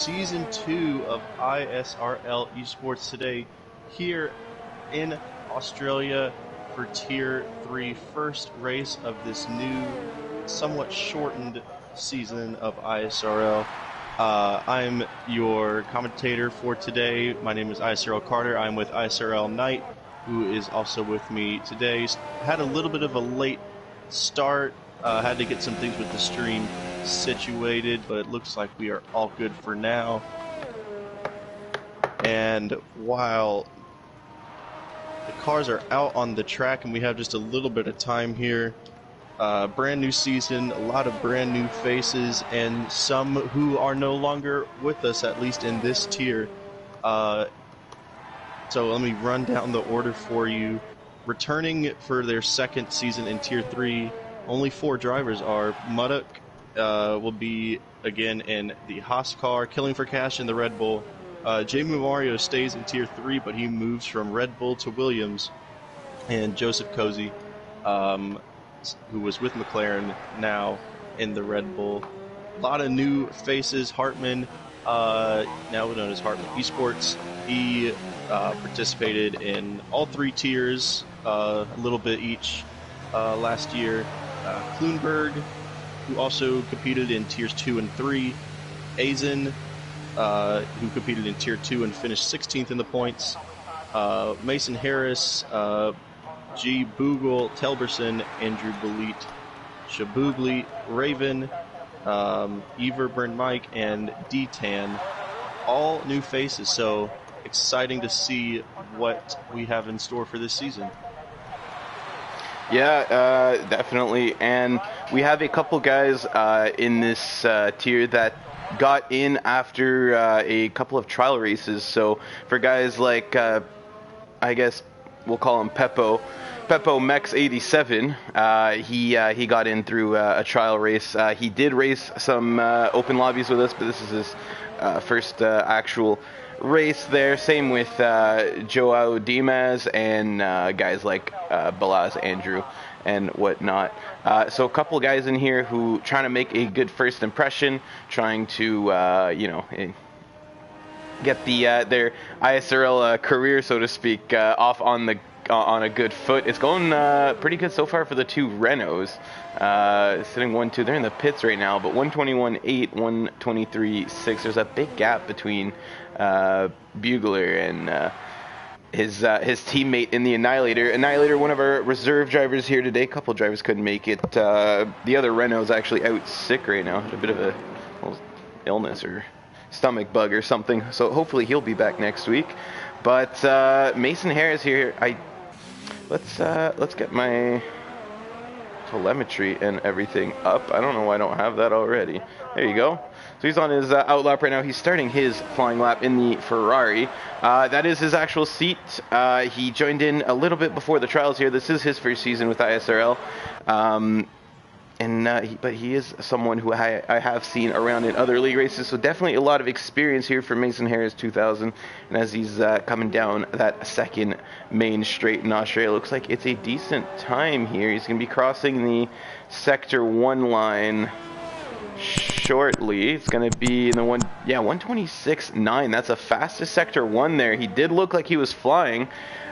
Season 2 of ISRL Esports today here in Australia for Tier 3, first race of this new, somewhat shortened season of ISRL. I'm your commentator for today. My name is ISRL Carter. I'm with ISRL Knight, who is also with me today. Had a little bit of a late start. Had to get some things with the stream situated, but it looks like we are all good for now. And while the cars are out on the track and we have just a little bit of time here, brand new season, a lot of brand new faces, and some who are no longer with us, at least in this tier. So let me run down the order for you. Returning for their second season in Tier 3, only 4 drivers are. Muddock will be, again, in the Haas car, Killing for Cash in the Red Bull. J-Mu Mario stays in Tier 3, but he moves from Red Bull to Williams. And Joseph Cozy, who was with McLaren, now in the Red Bull. A lot of new faces. Hartman, now known as Hartman Esports, he participated in all 3 tiers, a little bit each last year. Kloonberg, who also competed in Tiers 2 and 3. Azen, who competed in Tier 2 and finished 16th in the points. Mason Harris, G. Boogle, Telberson, Andrew Belit, Shabugli, Raven, Everburn Mike, and D-Tan. All new faces, so exciting to see what we have in store for this season. Yeah, definitely. And we have a couple guys in this tier that got in after a couple of trial races. So for guys like, I guess we'll call him Peppo Mex 87, he got in through a trial race. He did race some open lobbies with us, but this is his first actual race there. Same with Joao Dimas and guys like Balaz Andrew and whatnot. So a couple guys in here who trying to make a good first impression, trying to get their ISRL career, so to speak, off on a good foot. It's going pretty good so far for the 2 Renaults. Sitting 1-2. They're in the pits right now, but 121.8, 123.6. There's a big gap between Bugler and his teammate in the Annihilator. Annihilator, one of our reserve drivers here today. A couple drivers couldn't make it. The other Renault's actually out sick right now. Had a bit of a illness or stomach bug or something. So hopefully he'll be back next week. But Mason Harris here. Let's get my telemetry and everything up. I don't know why I don't have that already. There you go. So he's on his out lap right now. He's starting his flying lap in the Ferrari. That is his actual seat. He joined in a little bit before the trials here. This is his first season with ISRL. But he is someone who I have seen around in other league races, so definitely a lot of experience here for Mason Harris 2000. And as he's coming down that second main straight in Australia, looks like it's a decent time here. He's going to be crossing the Sector 1 line shortly. It's going to be in the 126.9. That's the fastest Sector 1 there. He did look like he was flying,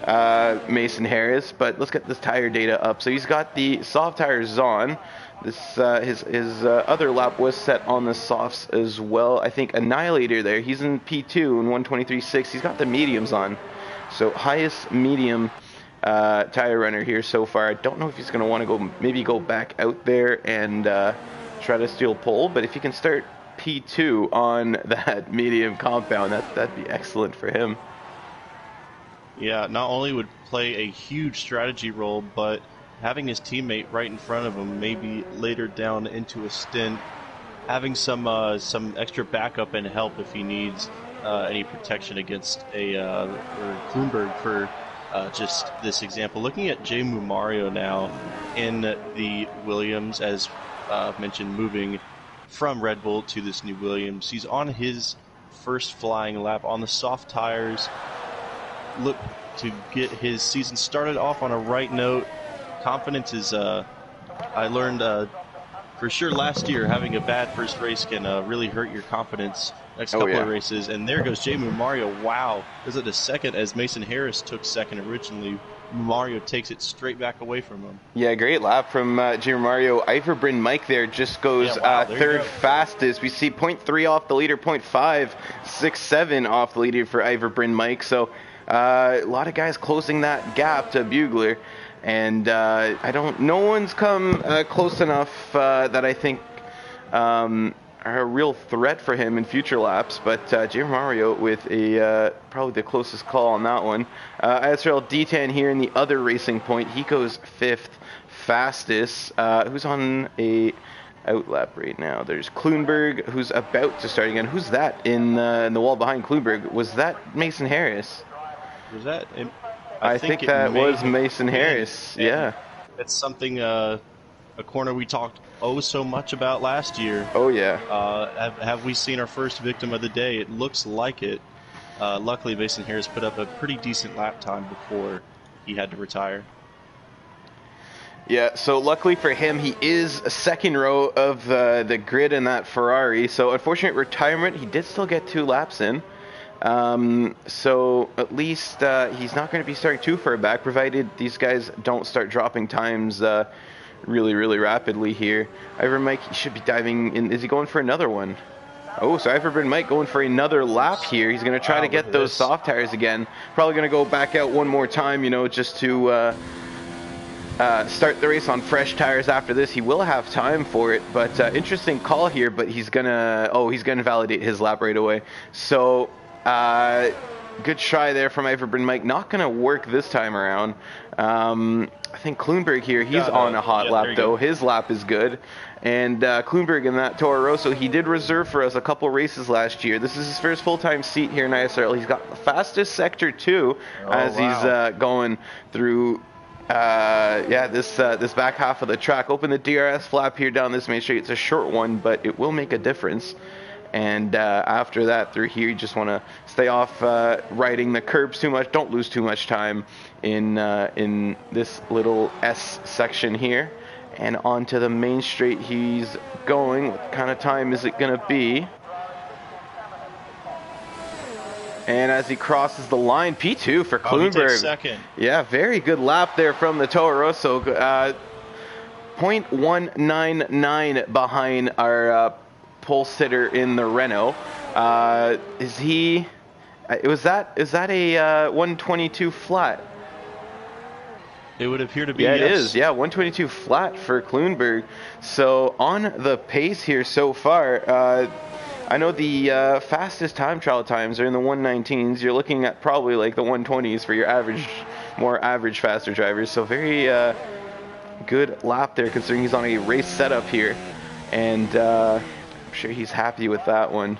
Mason Harris, but let's get this tire data up. So he's got the soft tires on. This his other lap was set on the softs as well. I think Annihilator there, he's in P2 and 123.6. He's got the mediums on. So highest medium tire runner here so far. I don't know if he's going to want to go back out there and try to steal pole, but if he can start P2 on that medium compound, that'd be excellent for him. Yeah, not only would play a huge strategy role, but having his teammate right in front of him, maybe later down into a stint, having some extra backup and help if he needs any protection against a Kloonberg for just this example. Looking at J-Mu Mario now in the Williams, as mentioned, moving from Red Bull to this new Williams. He's on his first flying lap on the soft tires. Look to get his season started off on a right note. Confidence is, I learned For sure, last year, having a bad first race can really hurt your confidence next Oh, couple yeah. of races. And there goes Jamie Mario. Wow. Is it a second as Mason Harris took second originally? Mario takes it straight back away from him. Yeah, great lap from Junior Mario. Iverbryn Mike there just goes third fastest. We see 0.3 off the leader, 0.5, 6.7 off the leader for Iverbryn Mike. So a lot of guys closing that gap to Bugler. And no one's come close enough that I think are a real threat for him in future laps, but Junior Mario with a probably the closest call on that one. ISRL D10 here in the other racing point. He goes 5th fastest. Who's on a outlap right now? There's Kloonberg, who's about to start again. Who's that in the wall behind Kloonberg? Was that Mason Harris? Was that? I think that was Mason Harris. Yeah. That's something, a corner we talked so much about last year. Oh, yeah. Have we seen our first victim of the day? It looks like it. Luckily, Mason Harris put up a pretty decent lap time before he had to retire. Yeah, so luckily for him, he is a second row of the grid in that Ferrari. So unfortunate retirement. He did still get 2 laps in. So at least he's not going to be starting too far back, provided these guys don't start dropping times really, really rapidly here. Iverbryn Mike should be diving in. Is he going for another one? Oh, so Iverbryn Mike going for another lap here. He's going to try to get those soft tires again. Probably going to go back out one more time, just to start the race on fresh tires after this. He will have time for it, but interesting call here, but he's going to validate his lap right away. So good try there from Iverbryn Mike. Not going to work this time around. I think Kloonberg here, he's on a hot lap though. His lap is good. And Kloonberg in that Toro Rosso, he did reserve for us a couple races last year. This is his first full-time seat here in ISRL. He's got the fastest sector too, he's going through this back half of the track. Open the DRS flap here down this main straight. It's a short one, but it will make a difference. And after that, through here, you just want to stay off riding the curbs too much. Don't lose too much time in this little S section here. And onto the main straight he's going. What kind of time is it going to be? And as he crosses the line, P2 for Kloonberg. Second. Yeah, very good lap there from the Toro Rosso. 0.199 behind our pole sitter in the Renault. Is that a 122 flat? It would appear to be. Yeah, it is. Yeah, 122 flat for Kloonberg. So on the pace here so far, I know the fastest time trial times are in the 119s. You're looking at probably like the 120s for your more average faster drivers. So very good lap there, considering he's on a race setup here, and I'm sure he's happy with that one.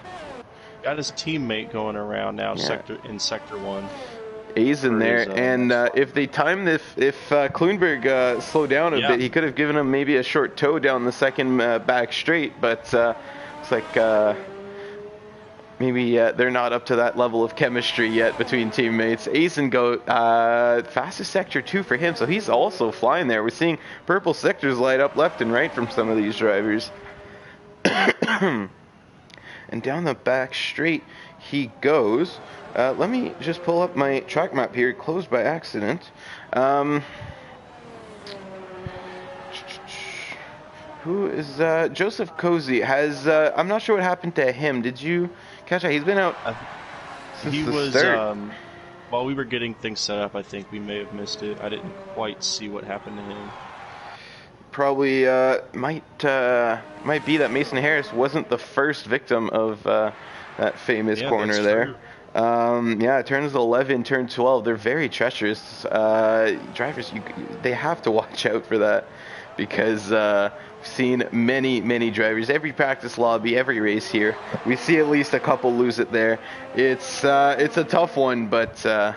Got his teammate going around now, in sector 1. A's in there, and if they timed if Kloonberg slowed down a bit, he could have given him maybe a short tow down the second back straight, but it's like maybe they're not up to that level of chemistry yet between teammates. Azen go fastest sector 2 for him, so he's also flying there. We're seeing purple sectors light up left and right from some of these drivers. And down the back straight he goes. Let me just pull up my track map here, closed by accident. Who is Joseph Cozy? I'm not sure what happened to him. Did you catch that? He's been out since the start. While we were getting things set up, I think we may have missed it. I didn't quite see what happened to him. Probably might be that Mason Harris wasn't the first victim of that famous corner there. Turns 11, turn 12, they're very treacherous. Drivers, they have to watch out for that, because we've seen many drivers, every practice lobby, every race here, we see at least a couple lose it there. It's a tough one, but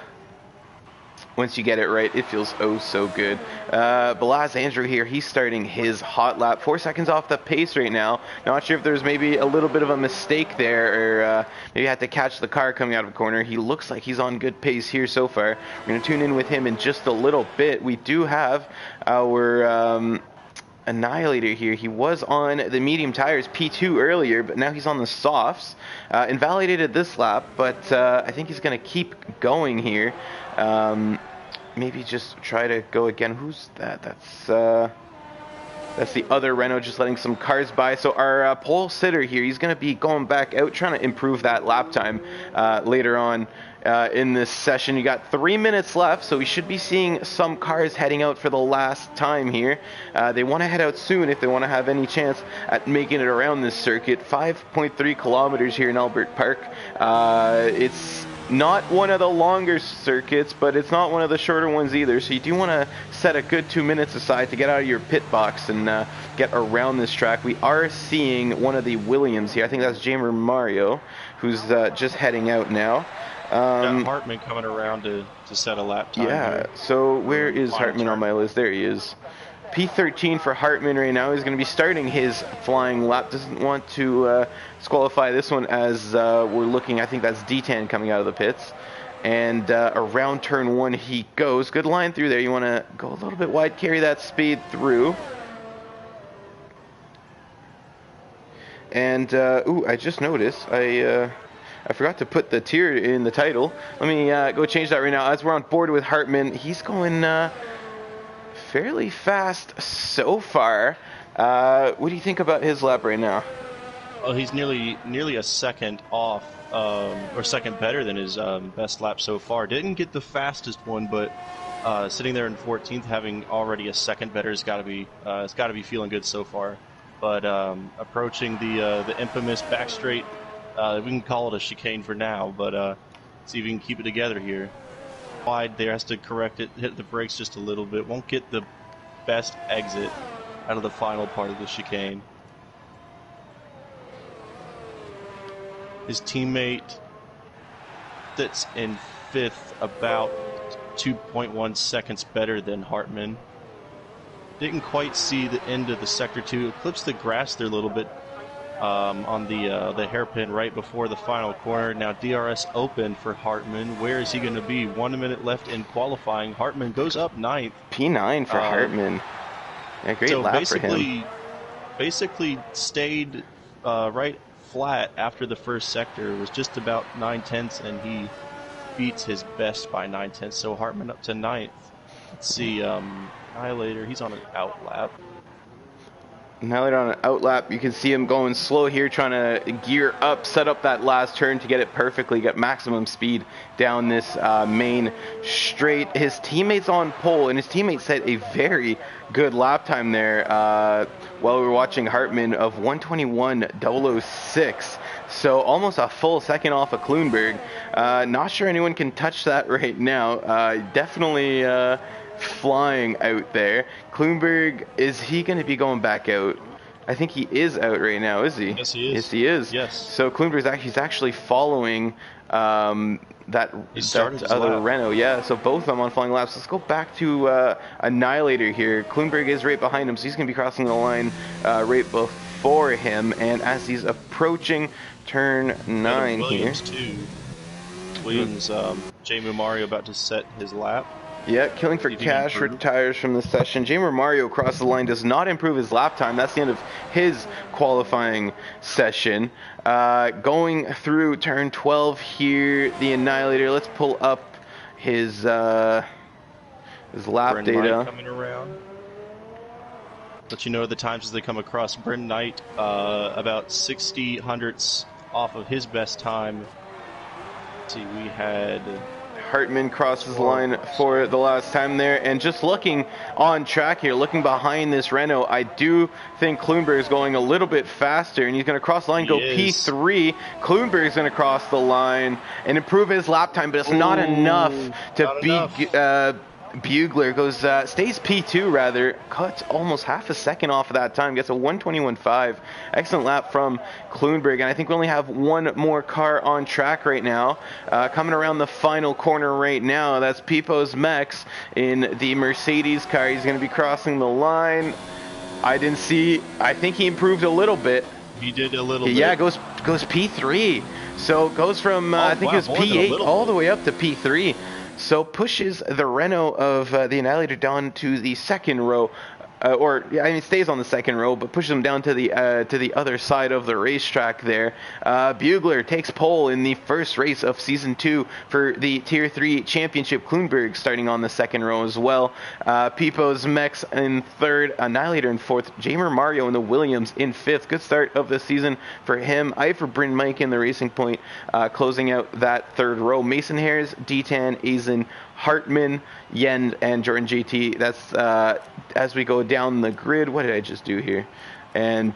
once you get it right, it feels oh so good. Balaz Andrew here, he's starting his hot lap, 4 seconds off the pace right now. Not sure if there's maybe a little bit of a mistake there, or maybe had to catch the car coming out of the corner. He looks like he's on good pace here so far. We're going to tune in with him in just a little bit. We do have our Annihilator here. He was on the medium tires, P2 earlier, but now he's on the softs. Invalidated this lap, but I think he's going to keep going here. Maybe just try to go again. Who's that? That's the other Renault, just letting some cars by. So our pole sitter here, he's going to be going back out, trying to improve that lap time later on in this session. You got 3 minutes left, so we should be seeing some cars heading out for the last time here. They want to head out soon if they want to have any chance at making it around this circuit. 5.3 kilometers here in Albert Park. It's not one of the longer circuits, but it's not one of the shorter ones either. So you do want to set a good 2 minutes aside to get out of your pit box and get around this track. We are seeing one of the Williams here. I think that's Jamer Mario, who's just heading out now. Hartman coming around to set a lap time. Yeah, here. so where is Hartman on my list? There he is. P13 for Hartman right now. He's going to be starting his flying lap. Doesn't want to disqualify this one as we're looking. I think that's D10 coming out of the pits. And around turn 1 he goes. Good line through there. You want to go a little bit wide, carry that speed through. And, ooh, I just noticed. I forgot to put the tier in the title. Let me go change that right now. As we're on board with Hartman, he's going fairly fast so far. What do you think about his lap right now? Well, he's nearly a second off, or second better than his best lap so far. Didn't get the fastest one, but sitting there in 14th, having already a second better, it's got to be feeling good so far. But approaching the infamous back straight, we can call it a chicane for now, but see if we can keep it together here. Wide there, has to correct it, hit the brakes just a little bit. Won't get the best exit out of the final part of the chicane. His teammate sits in 5th, about 2.1 seconds better than Hartman. Didn't quite see the end of the sector 2. Eclipsed the grass there a little bit on the hairpin right before the final corner. Now DRS open for Hartman. Where is he going to be? 1 minute left in qualifying. Hartman goes up 9th. P9 for Hartman. Yeah, great lap for him. Basically stayed right flat after the first sector. It was just about 9/10, and he beats his best by 9/10. So Hartman up to 9th. Let's see, Annihilator, he's on an out lap. Now they're on an out lap. You can see him going slow here, trying to gear up, set up that last turn to get it perfectly, get maximum speed down this main straight. His teammate's on pole, and his teammate set a very good lap time there while we were watching Hartman of 1:21.006. So almost a full second off of Kloonberg. Not sure anyone can touch that right now. Definitely flying out there. Kloonberg, is he going to be going back out? I think he is out right now, is he? Yes, he is. Yes, he is. Yes. So Kloonberg's actually following that other Renault. Yeah, so both of them on flying laps. Let's go back to Annihilator here. Kloonberg is right behind him, so he's going to be crossing the line right before him. And as he's approaching turn 9 Williams here. Williams, Jamu Mario about to set his lap. Yeah, Killing for Cash retires from the session. Jamer Mario across the line does not improve his lap time. That's the end of his qualifying session. Going through turn 12 here, the Annihilator. Let's pull up his lap data. Coming around. Let you know the times as they come across. Bryn Knight about 60 hundredths off of his best time. Let's see, we had Hartman crosses the line for the last time there. And just looking on track here, looking behind this Renault, I do think Kloonberg is going a little bit faster, and he's going to cross the line, go P3. Kloonberg is going to cross the line and improve his lap time, but it's not enough to beat Bugler. Goes stays P2 rather, cuts almost half a second off of that time, gets a 1:21.5. Excellent lap from Kloonberg, and I think we only have one more car on track right now. Coming around the final corner right now, that's Pipo's Mex in the Mercedes car. He's going to be crossing the line. I think he improved a little bit. He did a little bit. Yeah, goes P3. So goes from I think it was P8 all the way up to P3. So pushes the Renault of the Annihilator down to the second row or yeah, I mean stays on the second row, but pushes him down to the other side of the racetrack there. Bugler takes pole in the first race of Season 2 for the Tier 3 Championship. Klunberg starting on the second row as well. Pipo's Mex in third, Annihilator in fourth, Jamer Mario in the Williams in fifth. Good start of the season for him. Ivor Bryn Mike in the Racing Point, closing out that third row. Mason Harris, D-Tan, Azen, Hartman, Yen, and Jordan JT. That's as we go down the grid. What did I just do here? And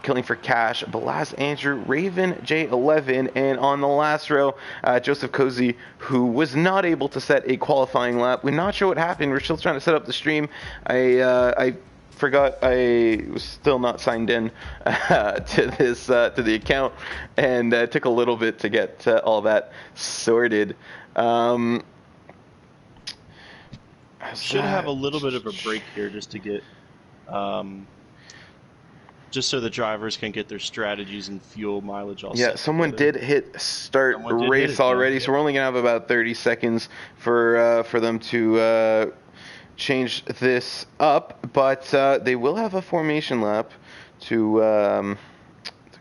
Killing for Cash, Balaz Andrew, Raven J11, and on the last row, Joseph Cozy, who was not able to set a qualifying lap. We're not sure what happened. We're still trying to set up the stream. I forgot I was still not signed in to this to the account, and it took a little bit to get all that sorted. Should have a little bit of a break here just to get, just so the drivers can get their strategies and fuel mileage all Yeah, set someone together. did hit start race already, so we're only gonna have about 30 seconds for them to change this up, but they will have a formation lap to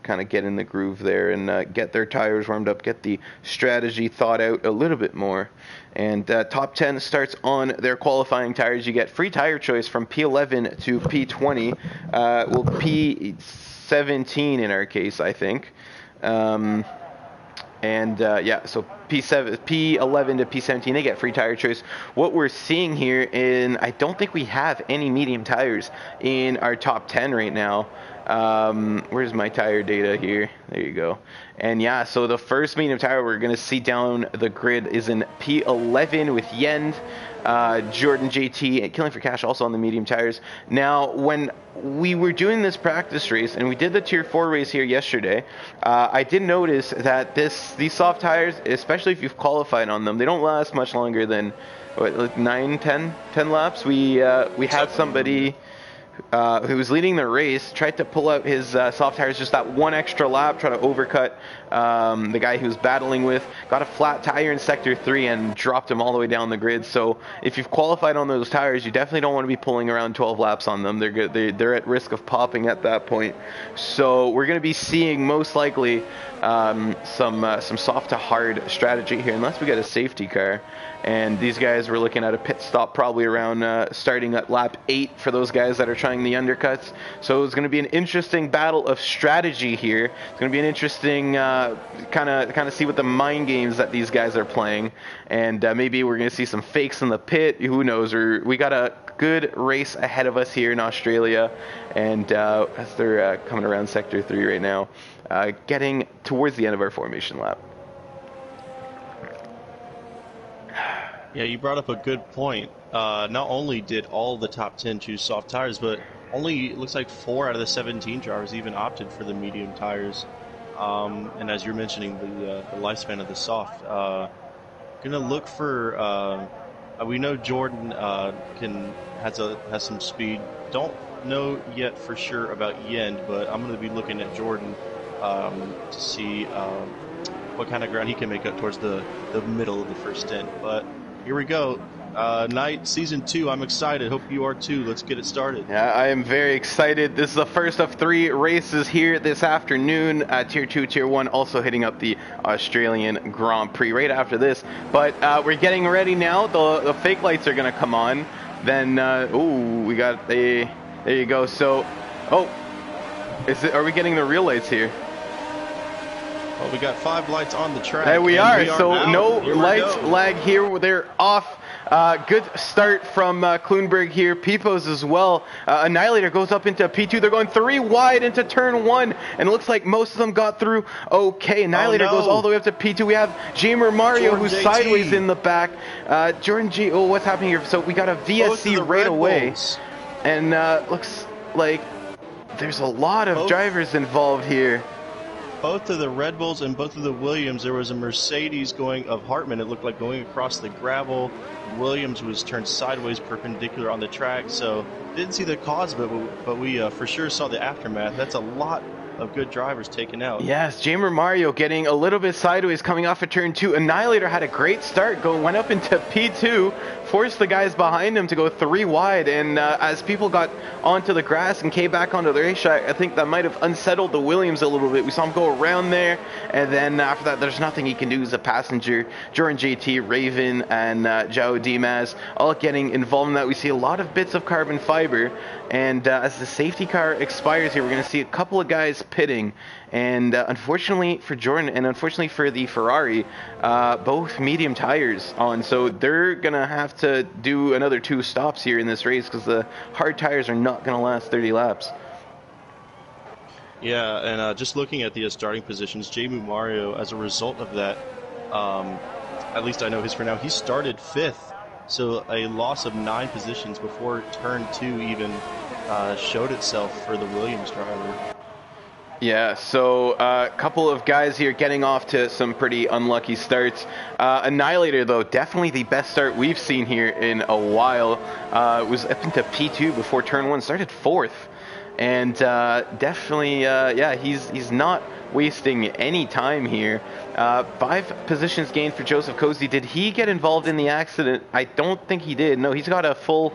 kind of get in the groove there and get their tires warmed up, get the strategy thought out a little bit more. And top 10 starts on their qualifying tires. You get free tire choice from P11 to P20. Well, P17 in our case, I think. Yeah, so P11 to P17, they get free tire choice. What we're seeing here I don't think we have any medium tires in our top 10 right now. Where's my tire data here? There you go. And yeah, so the first medium tire we're going to see down the grid is in P11 with Yend, Jordan JT, and Killing for Cash also on the medium tires. Now, when we were doing this practice race, and we did the Tier 4 race here yesterday, I did notice that these soft tires, especially if you've qualified on them, they don't last much longer than, what, like 9, 10 laps. We had somebody who was leading the race, tried to pull out his soft tires just that one extra lap, try to overcut the guy he was battling with, got a flat tire in Sector 3 and dropped him all the way down the grid. So if you've qualified on those tires, you definitely don't want to be pulling around 12 laps on them. They're at risk of popping at that point. So we're going to be seeing most likely some soft to hard strategy here, unless we get a safety car. And these guys were looking at a pit stop probably around starting at lap 8 for those guys that are trying the undercuts. So it's going to be an interesting battle of strategy here. It's going to be an interesting kind of see what the mind games that these guys are playing. And maybe we're going to see some fakes in the pit. Who knows? We got a good race ahead of us here in Australia. And as they're coming around Sector 3 right now, getting towards the end of our formation lap. Yeah, you brought up a good point. Not only did all the top 10 choose soft tires, but only, it looks like 4 out of the 17 drivers even opted for the medium tires. And as you're mentioning, the lifespan of the soft. Gonna look for, we know Jordan has some speed. Don't know yet for sure about Yend, but I'm gonna be looking at Jordan to see what kind of ground he can make up towards the middle of the first stint. But here we go. Night Season 2. I'm excited. Hope you are too. Let's get it started. Yeah, I am very excited. This is the first of 3 races here this afternoon. Tier 2, Tier 1 also hitting up the Australian Grand Prix right after this. But we're getting ready now. The fake lights are going to come on. Then, we got there you go. So, are we getting the real lights here? Well, we got 5 lights on the track. There we are. So out. no lights lag here. They're off. Good start from Klunberg here. Pipos as well. Annihilator goes up into P2. They're going 3 wide into turn 1. And it looks like most of them got through okay. Annihilator goes all the way up to P2. We have Jamer Mario, Jordan who's JT. sideways in the back. Jordan G. Oh, what's happening here? So we got a VSC right away. And looks like there's a lot of drivers involved here. Both of the Red Bulls and both of the Williams, there was a Mercedes of Hartman, it looked like going across the gravel. Williams was turned sideways perpendicular on the track, so didn't see the cause of it, but we for sure saw the aftermath. That's a lot of good drivers taken out. Yes, Jamer Mario getting a little bit sideways coming off of turn 2. Annihilator had a great start, went up into P2, forced the guys behind him to go 3 wide, and as people got onto the grass and came back onto the racetrack, I think that might have unsettled the Williams a little bit. We saw him go around there, and then after that, there's nothing he can do as a passenger. Jordan JT, Raven, and Joao Dimas all getting involved in that. We see a lot of bits of carbon fiber, and as the safety car expires here, we're going to see a couple of guys pitting, and unfortunately for Jordan and unfortunately for the Ferrari, both medium tires on, so they're gonna have to do another 2 stops here in this race because the hard tires are not gonna last 30 laps. Yeah, and just looking at the starting positions, Jamu Mario, as a result of that, at least I know his for now, he started 5th, so a loss of 9 positions before turn 2 even showed itself for the Williams driver. Yeah, so a couple of guys here getting off to some pretty unlucky starts. Annihilator, though, definitely the best start we've seen here in a while. Was up into P2 before turn 1, started 4th. And definitely, yeah, he's not wasting any time here. 5 positions gained for Joseph Cozy. Did he get involved in the accident? I don't think he did. No, he's got a full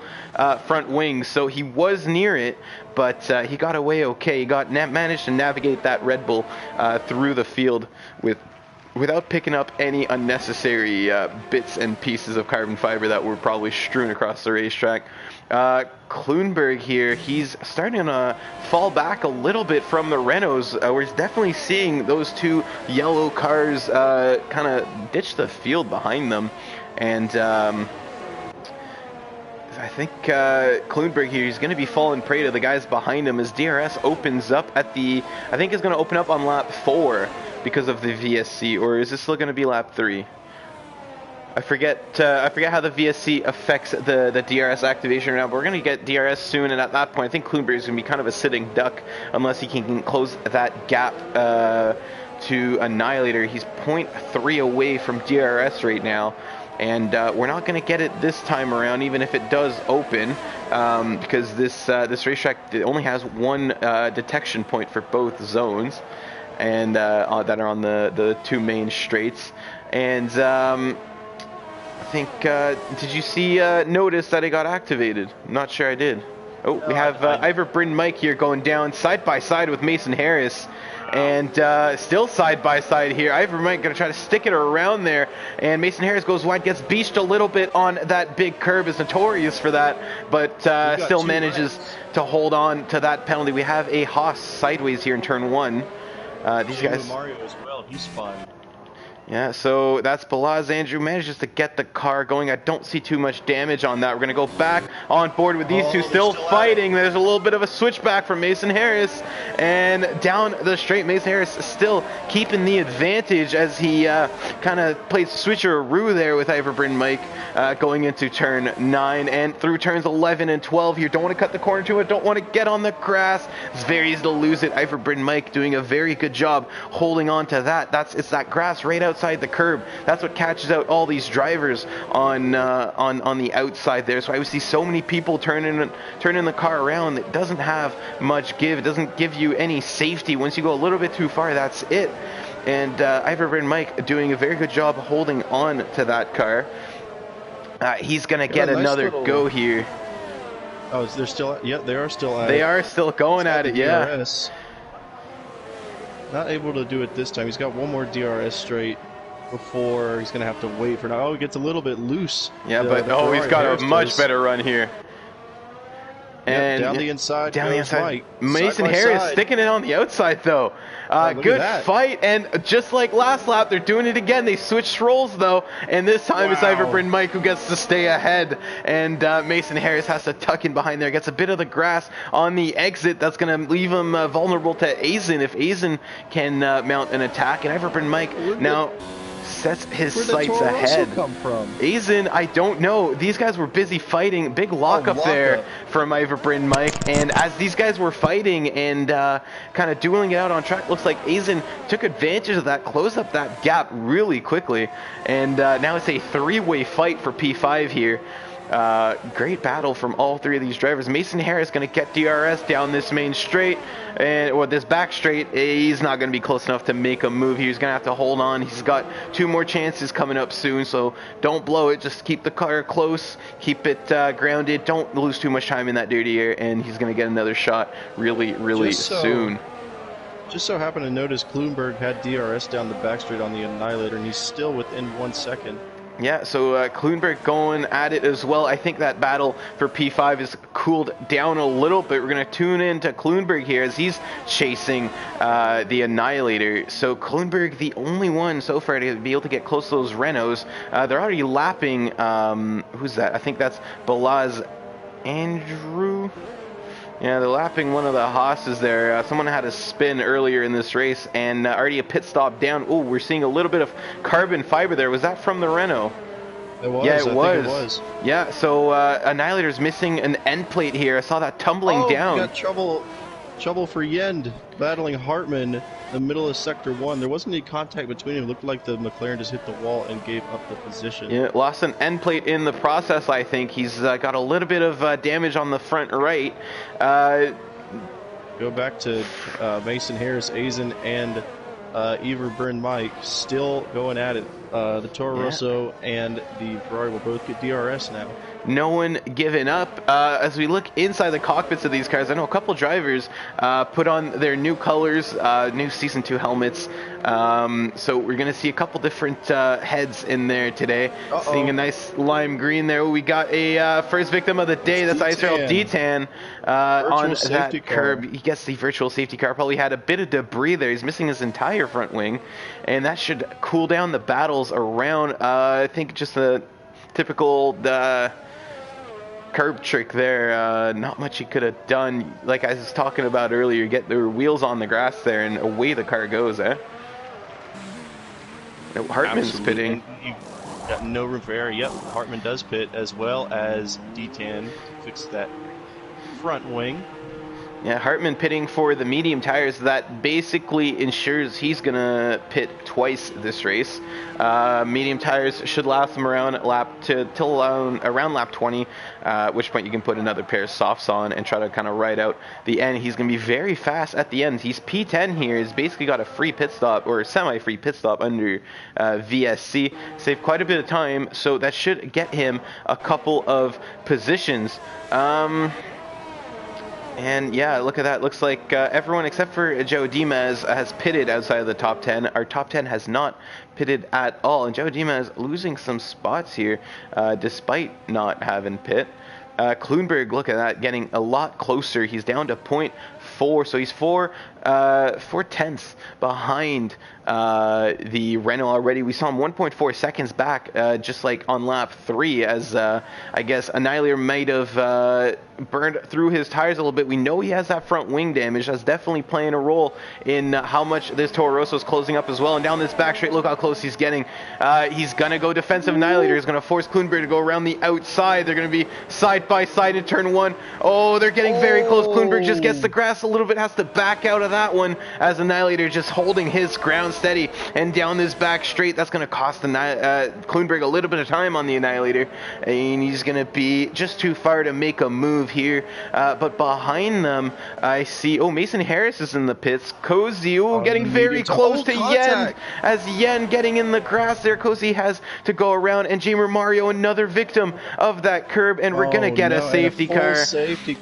front wing, so he was near it, but he got away okay. He managed to navigate that Red Bull through the field without picking up any unnecessary bits and pieces of carbon fiber that were probably strewn across the racetrack. Kloonberg here, he's starting to fall back a little bit from the Renaults. We're definitely seeing those 2 yellow cars kind of ditch the field behind them. And I think Kloonberg here, he's going to be falling prey to the guys behind him as DRS opens up at I think it's going to open up on lap 4 because of the VSC, or is this still going to be lap 3? I forget how the VSC affects the DRS activation right now, but we're going to get DRS soon, and at that point, I think Kloonberg is going to be kind of a sitting duck unless he can close that gap to Annihilator. He's 0.3 away from DRS right now, and we're not going to get it this time around, even if it does open, because this racetrack only has 1 detection point for both zones, and that are on the 2 main straights, and I think, did you see, notice that it got activated? I'm not sure I did. Oh, we have Ivor Bryn Mike here going down side by side with Mason Harris. And still side by side here. Ivor Mike going to try to stick it around there. And Mason Harris goes wide, gets beached a little bit on that big curb, is notorious for that. But still manages to hold on to that penalty. We have a Haas sideways here in turn 1. These guys. Mario as well, he's fine. Yeah, so that's Balaz. Andrew manages to get the car going. I don't see too much damage on that. We're going to go back on board with these two still fighting. There's a little bit of a switchback from Mason Harris. And down the straight, Mason Harris still keeping the advantage as he kind of plays switcheroo there with Ivor Bryn Mike going into turn 9 and through turns 11 and 12 here. Don't want to cut the corner to it. Don't want to get on the grass. It's very easy to lose it. Ivor Bryn Mike doing a very good job holding on to that. It's that grass right outside the curb. That's what catches out all these drivers on the outside there. So I would see so many people turning the car around. It doesn't have much give. It doesn't give you any safety. Once you go a little bit too far, that's it. And Ivor Bryn Mike doing a very good job holding on to that car. He's gonna get another go here. Oh, they're still? Yeah, they are still at it. They are still going at it. Yeah. DRS. Not able to do it this time. He's got one more DRS straight before he's gonna have to wait for now. Oh, he gets a little bit loose. Yeah, but oh, he's got a much better run here. And down the inside. Down the inside. Mike. Mason Harris sticking it on the outside though. Good fight, and just like last lap, they're doing it again. They switched roles though, and this time it's Ivor Bryn Mike who gets to stay ahead, and Mason Harris has to tuck in behind there. Gets a bit of the grass on the exit. That's going to leave him vulnerable to Azen if Azen can mount an attack, and Ivor Bryn Mike now sets his sights ahead. Azen, I don't know. These guys were busy fighting. Big lockup there from Ivor Bryn Mike. And as these guys were fighting and kind of dueling it out on track, looks like Azen took advantage of that, closed up that gap really quickly. And now it's a 3-way fight for P5 here. Great battle from all three of these drivers. Mason Harris going to get DRS down this main straight, or this back straight. He's not going to be close enough to make a move here. He's going to have to hold on. He's got 2 more chances coming up soon, so don't blow it. Just keep the car close, keep it grounded. Don't lose too much time in that dirty air, and he's going to get another shot really soon. Just so happened to notice Kluenberg had DRS down the back straight on the Annihilator, and he's still within 1 second. Yeah, so Kluenberg going at it as well. I think that battle for P5 is cooled down a little bit. We're going to tune in to Kluenberg here as he's chasing the Annihilator. So Kluenberg, the only one so far to be able to get close to those Renaults. They're already lapping, who's that? I think that's Balaz Andrew. Yeah, they're lapping one of the Haas's there. Someone had a spin earlier in this race and already a pit stop down. Oh, we're seeing a little bit of carbon fiber there. Was that from the Renault? It was. Yeah, I think it was. Yeah, so Annihilator's missing an end plate here. I saw that tumbling down. We got trouble for Yend battling Hartman in the middle of Sector 1. There wasn't any contact between them. It looked like the McLaren just hit the wall and gave up the position. Yeah, lost an end plate in the process, I think. He's got a little bit of damage on the front right. Go back to Mason Harris, Azen, and Iver Bryn Mike still going at it. The Toro Rosso and the Ferrari will both get DRS now. No one giving up. As we look inside the cockpits of these cars, I know a couple drivers put on their new colors, new Season 2 helmets. So we're going to see a couple different heads in there today. Seeing a nice lime green there. We got a first victim of the day. That's ISRL Detan on that curb. He gets the virtual safety car. Probably had a bit of debris there. He's missing his entire front wing. And that should cool down the battles around. I think just a typical curb trick there. Not much he could have done. Like I was talking about earlier, get the wheels on the grass there and away the car goes, Hartman's pitting. You've got no room for error. Yep, Hartman does pit, as well as Detan fix that front wing. Yeah, Hartman pitting for the medium tires. That basically ensures he's going to pit twice this race. Medium tires should last him around around lap 20, at which point you can put another pair of softs on and try to kind of ride out the end. He's going to be very fast at the end. He's P10 here. He's basically got a free pit stop, or semi-free pit stop under VSC. Saved quite a bit of time, so that should get him a couple of positions. And yeah, look at that. Looks like everyone except for Joe Dimas has pitted outside of the top 10. Our top 10 has not pitted at all. And Joe Dimas losing some spots here despite not having pit. Kluenberg, look at that, getting a lot closer. He's down to 0.4, so he's 4/10 behind the Renault already. We saw him 1.4 seconds back, just like on lap 3, as I guess Annihilator might have burned through his tires a little bit. We know he has that front wing damage. That's definitely playing a role in how much this Toro Rosso is closing up as well. And down this back straight, look how close he's getting. He's going to go defensive Annihilator. He's going to force Kluenberg to go around the outside. They're going to be side by side in turn 1. Oh, they're getting very close. Kluenberg just gets the grass a little bit, has to back out of that one as Annihilator just holding his ground steady. And down this back straight, that's going to cost Kluenberg a little bit of time on the Annihilator. And he's going to be just too far to make a move here. But behind them, I see, Mason Harris is in the pits. Cozy, getting very close to Yen. As Yen getting in the grass there, Cozy has to go around. And Jamer Mario, another victim of that curb. And we're going to get a safety car.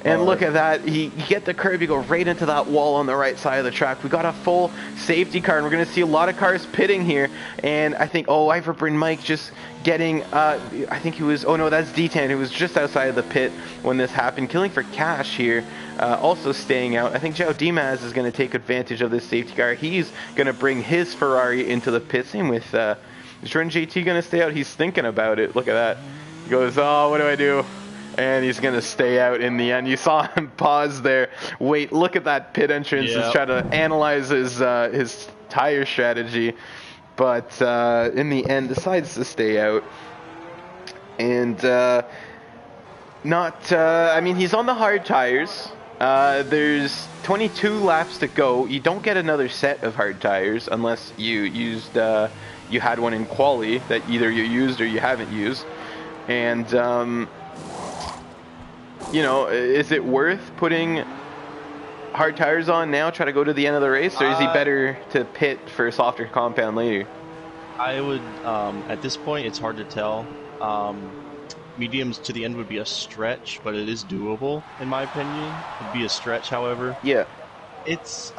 And look at that. You get the curb, you go right into that wall on the right side of the track. We got a full safety car, and we're going to see a lot of cars pitting here. And I think, Iver Bryn Mike just getting, I think he was, that's Detan, who was just outside of the pit when this happened. Killing for Cash here, also staying out. I think Joe Dimas is going to take advantage of this safety car. He's going to bring his Ferrari into the pit. Same with, is Jordan JT going to stay out? He's thinking about it. Look at that. He goes, what do I do? And he's going to stay out in the end. You saw him pause there. Wait, look at that pit entrance. He's trying to analyze his tire strategy. But in the end, decides to stay out. And he's on the hard tires. There's 22 laps to go. You don't get another set of hard tires unless you used, you had one in quali that either you used or you haven't used. And you know, is it worth putting hard tires on now, try to go to the end of the race, or is he better to pit for a softer compound later? I would, at this point, it's hard to tell. Mediums to the end would be a stretch, but it is doable, in my opinion. It'd be a stretch, however. Yeah. It's,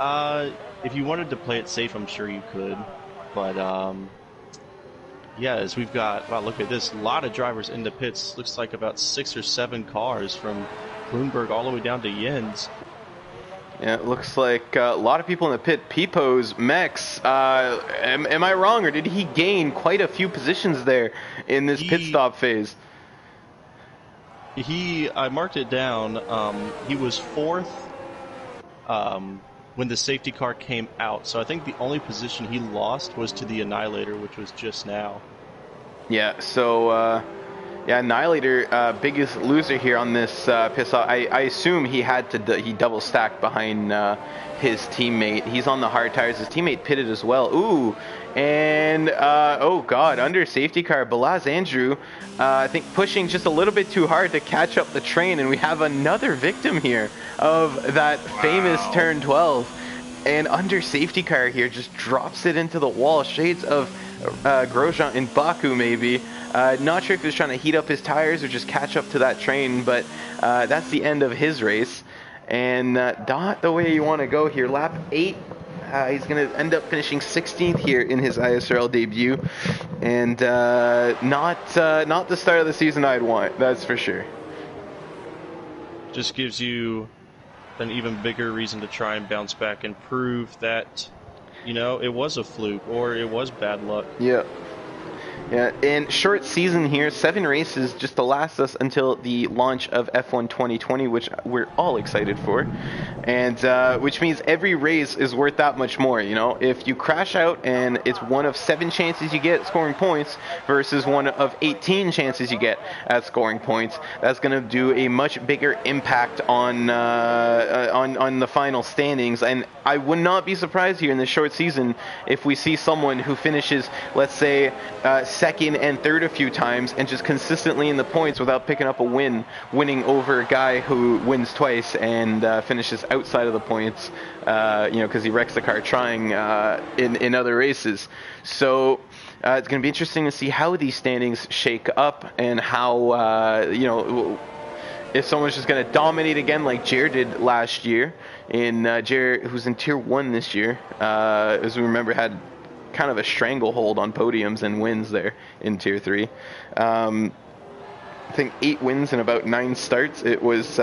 if you wanted to play it safe, I'm sure you could. But, yeah, as we've got, wow, look at this. A lot of drivers in the pits. Looks like about 6 or 7 cars from Bloomberg all the way down to Jens. Yeah, it looks like a lot of people in the pit. Pipo's Mex, am I wrong, or did he gain quite a few positions there in this pit stop phase? I marked it down. He was 4th when the safety car came out. So I think the only position he lost was to the Annihilator, which was just now. Yeah, so yeah, Annihilator, biggest loser here on this pit stop. I assume he had to he double stacked behind his teammate. He's on the hard tires. His teammate pitted as well. Ooh, and oh god, under safety car, Balaz Andrew, I think pushing just a little bit too hard to catch up the train, and we have another victim here of that famous turn 12. And under safety car here just drops it into the wall. Shades of Grosjean in Baku maybe. Not sure if he was trying to heat up his tires or just catch up to that train, but that's the end of his race. And not the way you want to go here. Lap 8, he's going to end up finishing 16th here in his ISRL debut. And not the start of the season I'd want, that's for sure. Just gives you an even bigger reason to try and bounce back and prove that, you know, it was a fluke or it was bad luck. Yeah. Yeah, and short season here, 7 races just to last us until the launch of F1 2020, which we're all excited for, and which means every race is worth that much more, you know? If you crash out and it's one of 7 chances you get at scoring points versus one of 18 chances you get at scoring points, that's going to do a much bigger impact on the final standings. And I would not be surprised here in this short season if we see someone who finishes, let's say, 2nd and 3rd a few times and just consistently in the points without picking up a win, winning over a guy who wins twice and finishes outside of the points, you know, because he wrecks the car trying in other races. So it's going to be interesting to see how these standings shake up and how, you know, if someone's just going to dominate again like Jer did last year. Jer, who's in Tier 1 this year, as we remember, had kind of a stranglehold on podiums and wins there in Tier 3. I think 8 wins in about 9 starts. It was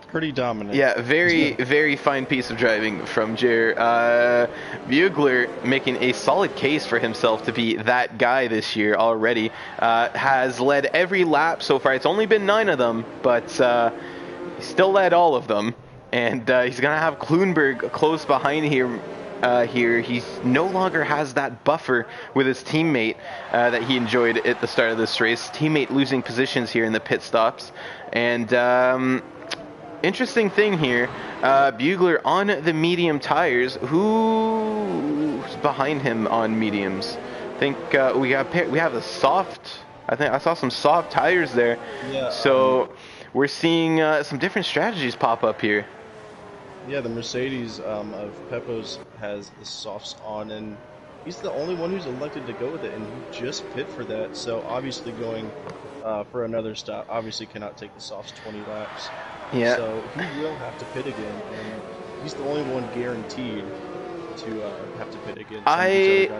pretty dominant. Yeah, very, very fine piece of driving from Jer. Bugler making a solid case for himself to be that guy this year already. Has led every lap so far. It's only been 9 of them, but he still led all of them. And he's going to have Kloonberg close behind here. He no longer has that buffer with his teammate that he enjoyed at the start of this race. Teammate losing positions here in the pit stops. And interesting thing here, Bugler on the medium tires. Who's behind him on mediums? I think we have a soft. I think I saw some soft tires there. Yeah, so we're seeing some different strategies pop up here. Yeah, the Mercedes of Peppo's has the softs on, and he's the only one who's elected to go with it, and he just pit for that. So obviously going for another stop, obviously cannot take the softs 20 laps. Yeah. So he will have to pit again, and he's the only one guaranteed to have to pit again. I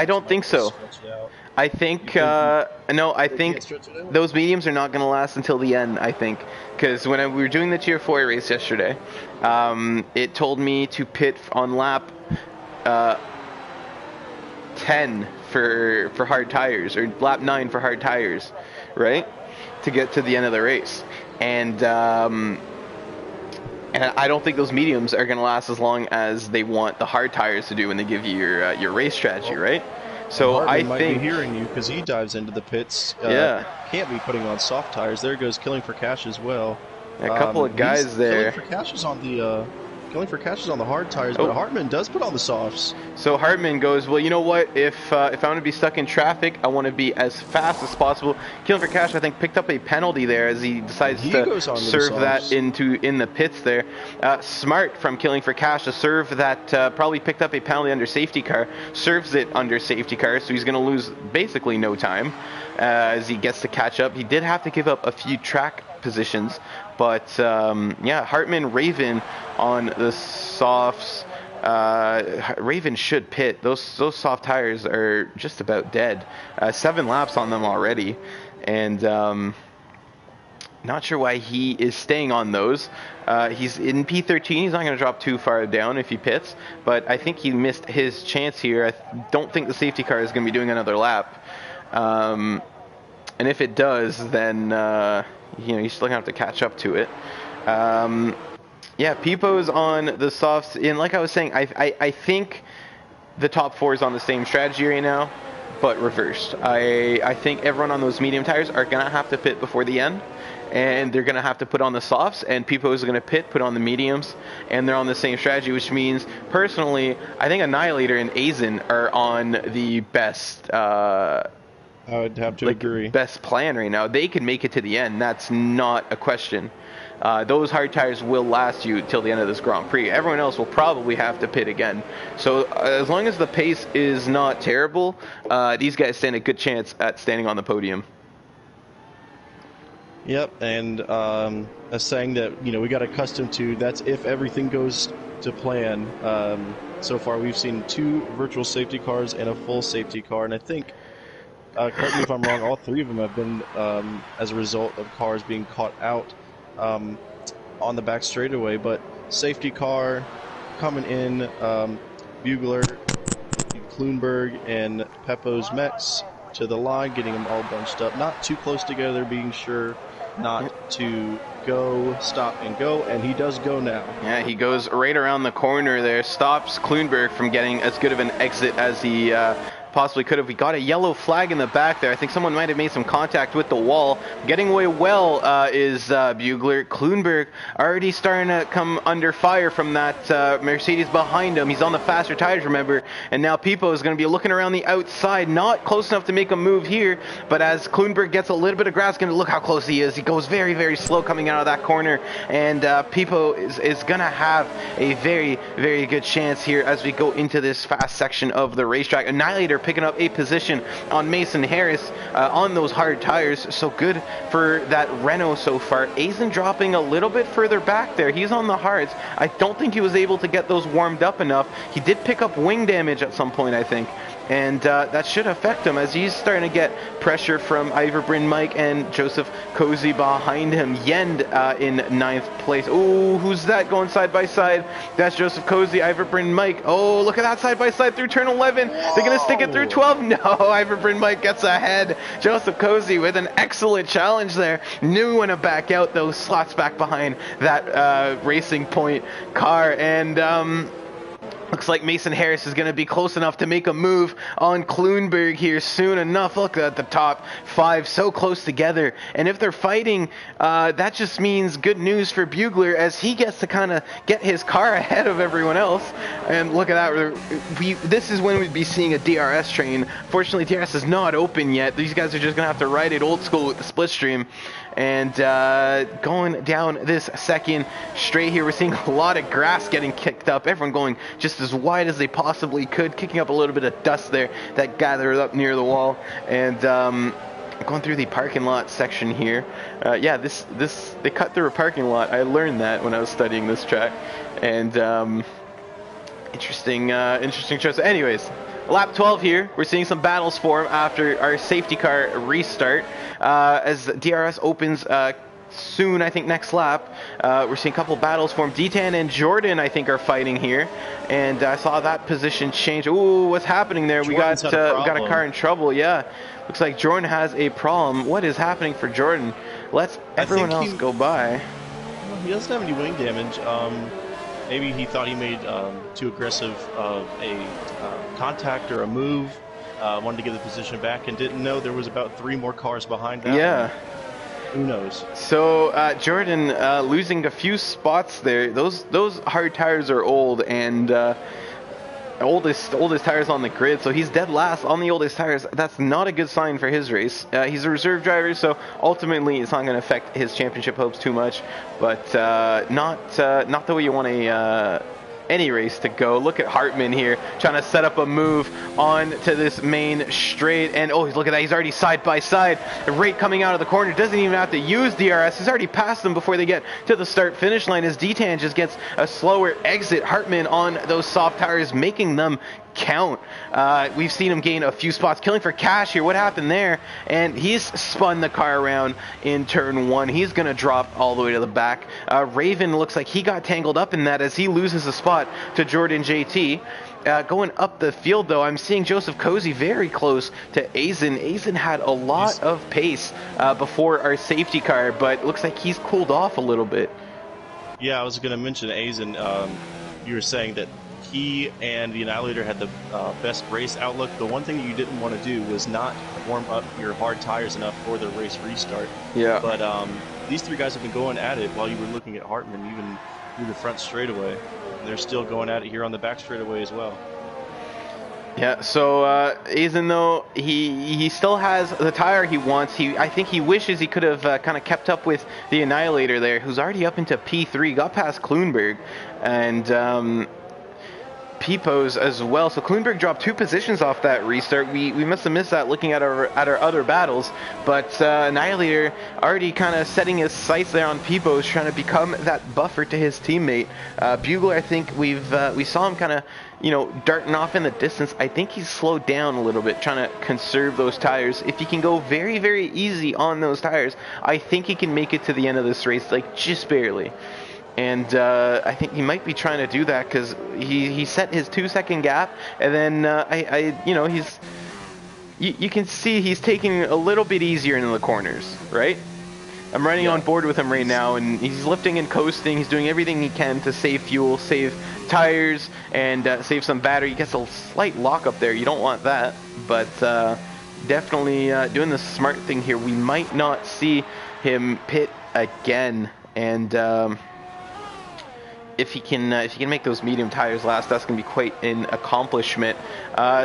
don't think so. I think no. I think those mediums are not going to last until the end. I think because when we were doing the Tier 4 race yesterday, it told me to pit on lap 10 for hard tires, or lap 9 for hard tires, right, to get to the end of the race. And I don't think those mediums are going to last as long as they want the hard tires to do when they give you your race strategy, right? So Hartman I might think be hearing you because he dives into the pits. Can't be putting on soft tires. There goes Killing for Cash as well. A couple of guys there. Killing for Cash is on the Killing for Cash is on the hard tires, but Hartman does put on the softs. So Hartman goes, well, you know what? If I want to be stuck in traffic, I want to be as fast as possible. Killing for Cash, I think, picked up a penalty there as he decides to serve that in the pits there. Smart from Killing for Cash, a serve that probably picked up a penalty under safety car, serves it under safety car, so he's going to lose basically no time as he gets to catch up. He did have to give up a few track positions, but yeah, Hartman, Raven on the softs. Raven should pit. Those soft tires are just about dead. 7 laps on them already, and not sure why he is staying on those. He's in P13. He's not going to drop too far down if he pits, but I think he missed his chance here. I don't think the safety car is going to be doing another lap, and if it does, then he's still going to have to catch up to it. Yeah, Pipo's on the softs, and like I was saying, I think the top 4 is on the same strategy right now, but reversed. I think everyone on those medium tires are going to have to pit before the end, and they're going to have to put on the softs, and Pipo is going to put on the mediums, and they're on the same strategy, which means, personally, I think Annihilator and Aizen are on the best... I would have to agree. Best plan right now. They can make it to the end. That's not a question. Those hard tires will last you till the end of this Grand Prix. Everyone else will probably have to pit again. So as long as the pace is not terrible, these guys stand a good chance at standing on the podium. Yep, and a saying that we got accustomed to. That's if everything goes to plan. So far, we've seen 2 virtual safety cars and a full safety car, and I think. Correct me if I'm wrong, all 3 of them have been as a result of cars being caught out on the back straightaway. But safety car coming in, Bugler, Kloonberg, and Peppo's Mets to the line, getting them all bunched up. Not too close together, being sure not to go, stop, and go, and he does go now. Yeah, he goes right around the corner there, stops Kloonberg from getting as good of an exit as he possibly could have. We got a yellow flag in the back there. I think someone might have made some contact with the wall. Getting away well is Bugler. Kloonberg already starting to come under fire from that Mercedes behind him. He's on the faster tires, remember, and now Pipo is going to be looking around the outside, not close enough to make a move here, but as Kloonberg gets a little bit of grass, going to look how close he is. He goes very, very slow coming out of that corner, and Pipo is going to have a very, very good chance here as we go into this fast section of the racetrack. Annihilator picking up a position on Mason Harris on those hard tires, so good for that Renault so far. Aizen dropping a little bit further back there. He's on the hards. I don't think he was able to get those warmed up enough. He did pick up wing damage at some point, I think, and that should affect him as he's starting to get pressure from Iverbryn Mike and Joseph Cozy behind him. Yend in 9th place. Oh, who's that going side by side? That's Joseph Cozy, Iverbryn Mike. Oh, look at that side by side through turn 11. Whoa. They're going to stick it through 12. No, Iverbryn Mike gets ahead. Joseph Cozy with an excellent challenge there. Knew when to back out, though, slots back behind that Racing Point car, and looks like Mason Harris is going to be close enough to make a move on Kloonberg here soon enough. Look at the top 5 so close together. And if they're fighting, that just means good news for Bugler as he gets to kind of get his car ahead of everyone else. And look at that. This is when we'd be seeing a DRS train. Fortunately, DRS is not open yet. These guys are just going to have to ride it old school with the Splitstream. And going down this second straight here, we're seeing a lot of grass getting kicked up. Everyone going just as wide as they possibly could, kicking up a little bit of dust there that gathered up near the wall. And going through the parking lot section here. Yeah, they cut through a parking lot. I learned that when I was studying this track. And interesting choice. Anyways, lap 12 here. We're seeing some battles form after our safety car restart. As DRS opens soon, I think next lap, we're seeing a couple battles form. D-Tan and Jordan, I think, are fighting here, and I saw that position change. Ooh, what's happening there? We got a car in trouble. Yeah, looks like Jordan has a problem. What is happening for Jordan? Let's everyone else go by. He doesn't have any wing damage. Maybe he thought he made too aggressive of a contact or a move. Wanted to get the position back and didn't know there was about 3 more cars behind that. Yeah. Who knows? So Jordan losing a few spots there. Those hard tires are old and oldest tires on the grid. So he's dead last on the oldest tires. That's not a good sign for his race. He's a reserve driver, so ultimately it's not going to affect his championship hopes too much. But not the way you want any race to go. Look at Hartman here trying to set up a move on to this main straight, and oh, look at that, he's already side by side. The rate coming out of the corner, doesn't even have to use DRS. He's already passed them before they get to the start finish line as D-Tan just gets a slower exit. Hartman on those soft tires, making them count. We've seen him gain a few spots, killing for cash here. What happened there? And he's spun the car around in turn 1. He's gonna drop all the way to the back. Raven looks like he got tangled up in that as he loses a spot to Jordan JT. Going up the field though, I'm seeing Joseph Cozy very close to Aizen. Aizen had a lot of pace before our safety car, but looks like he's cooled off a little bit. Yeah, I was going to mention Aizen. You were saying that he and the Annihilator had the best race outlook. The one thing you didn't want to do was not warm up your hard tires enough for the race restart. Yeah. But these three guys have been going at it while you were looking at Hartman, even through the front straightaway. And they're still going at it here on the back straightaway as well. Yeah, so Aizen though, he still has the tire he wants. I think he wishes he could have kind of kept up with the Annihilator there, who's already up into P3, got past Kloonberg, and P-Pose as well. So Kloonberg dropped 2 positions off that restart. We must have missed that looking at our other battles, but Annihilator already kind of setting his sights there on P-Pose, trying to become that buffer to his teammate. Bugler, I think we saw him kind of, you know, darting off in the distance. I think he's slowed down a little bit, trying to conserve those tires. If he can go very, very easy on those tires, I think he can make it to the end of this race, like just barely. And I think he might be trying to do that because he set his 2-second gap, and then you know, you can see he's taking a little bit easier into the corners, right? I'm running on board with him right now, and he's lifting and coasting. He's doing everything he can to save fuel, save tires, and save some battery. He gets a slight lock up there. You don't want that, but definitely doing the smart thing here. We might not see him pit again, and if he can make those medium tires last, that's going to be quite an accomplishment.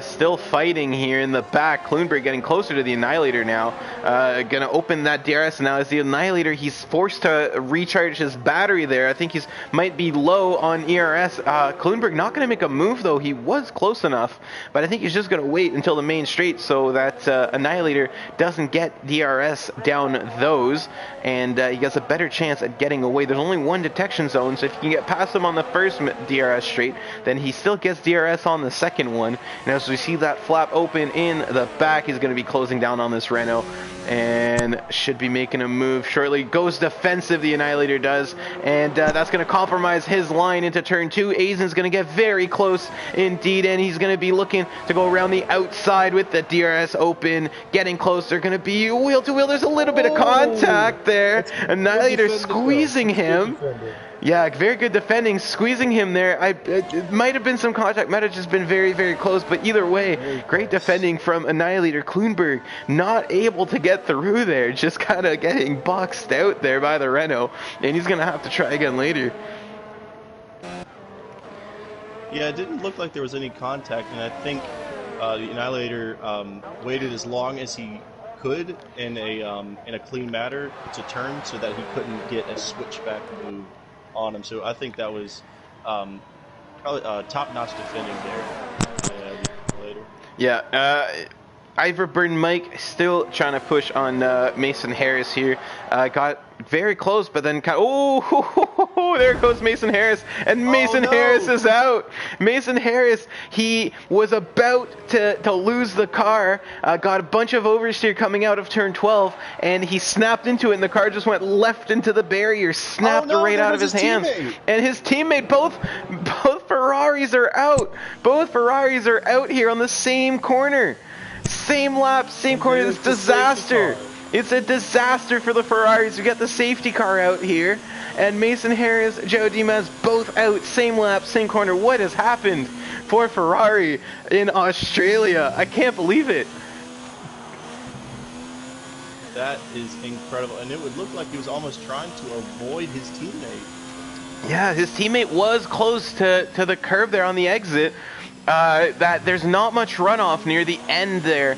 Still fighting here in the back. Kloonberg getting closer to the Annihilator now. Going to open that DRS now as the Annihilator. He's forced to recharge his battery there. I think he's might be low on ERS. Kloonberg not going to make a move though. He was close enough, but I think he's just going to wait until the main straight so that Annihilator doesn't get DRS down those, and he gets a better chance at getting away. There's only one detection zone, so if you can get past him on the first DRS straight, then he still gets DRS on the second one. And as we see that flap open in the back, he's going to be closing down on this Renault and should be making a move shortly. Goes defensive, the Annihilator does, and that's going to compromise his line into turn 2. Aizen's going to get very close indeed, and he's going to be looking to go around the outside with the DRS open, getting close. They're going to be wheel to wheel. There's a little bit of contact there. Annihilator squeezing him. Yeah, very good defending, squeezing him there. It might have been some contact, might have just been very, very close, but either way, great defending from Annihilator. Kloonberg not able to get through there, just kind of getting boxed out there by the Renault, and he's going to have to try again later. Yeah, it didn't look like there was any contact, and I think the Annihilator waited as long as he could in a clean manner to turn so that he couldn't get a switchback move on him. So I think that was probably top-notch defending there later. Yeah, Iverburn Mike still trying to push on Mason Harris here. Got very close, but then there goes Mason Harris, and Mason Harris is out. Mason Harris, he was about to lose the car, got a bunch of oversteer coming out of turn 12, and he snapped into it, and the car just went left into the barrier, snapped right out of his hands. And his teammate, both Ferraris are out. Both Ferraris are out here on the same corner. Same lap, same corner. It's disaster. It's a disaster for the Ferraris. We got the safety car out here, and Mason Harris, Joe Dimas, both out, same lap, same corner. What has happened for Ferrari in Australia? I can't believe it. That is incredible. And it would look like he was almost trying to avoid his teammate. Yeah, his teammate was close to the curb there on the exit. That there's not much runoff near the end there.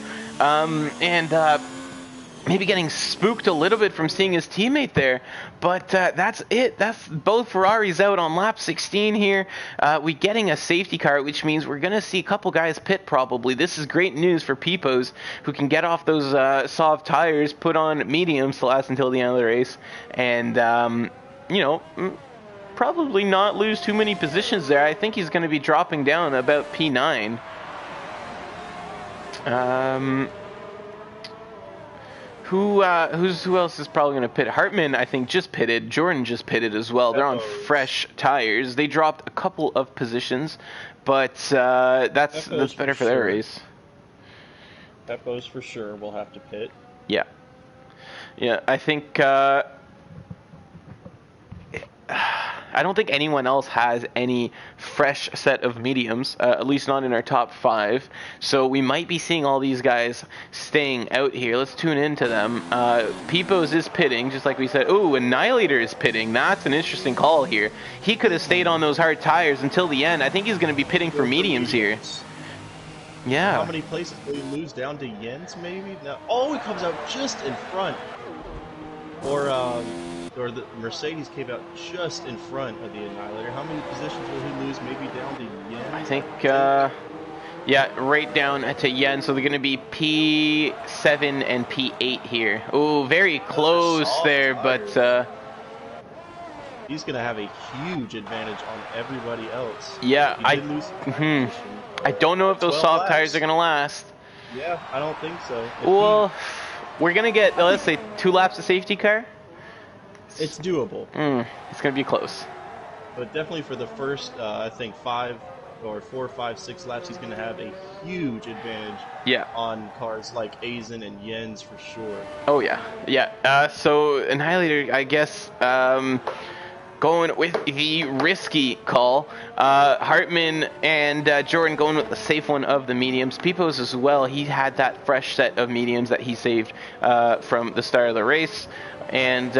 Maybe getting spooked a little bit from seeing his teammate there, but that's it. That's both Ferraris out on lap 16 here. We getting a safety car, which means we're gonna see a couple guys pit probably. This is great news for Pipos, who can get off those soft tires, put on mediums to last until the end of the race, and you know, probably not lose too many positions there. I think he's going to be dropping down about P9. Who else is probably going to pit? Hartman, I think, just pitted. Jordan just pitted as well. They're on fresh tires. They dropped a couple of positions, but that's better for their race. Peppo's for sure will have to pit. Yeah. Yeah, I think... I don't think anyone else has any fresh set of mediums, at least not in our top 5. So we might be seeing all these guys staying out here. Let's tune into them. Pipos is pitting, just like we said. Ooh, Annihilator is pitting. That's an interesting call here. He could have stayed on those hard tires until the end. I think he's going to be pitting for mediums here. Yeah. How many places will he lose? Down to Jens, maybe? No. Oh, he comes out just in front. Or the Mercedes came out just in front of the Annihilator. How many positions will he lose? Maybe down to Yen? I think, yeah, right down to Yen. So they're going to be P7 and P8 here. Oh, very close there, but... he's going to have a huge advantage on everybody else. Yeah, I don't know if those soft tires are going to last. Yeah, I don't think so. Well, we're going to get, let's say, 2 laps of safety car. It's doable. It's going to be close. But definitely for the first, I think, 4, 5, 6 laps, he's going to have a huge advantage on cars like Aizen and Jens for sure. Oh, yeah. Yeah. So, Annihilator, I guess, going with the risky call. Hartman and Jordan going with the safe one of the mediums. Pipos as well. He had that fresh set of mediums that he saved from the start of the race. And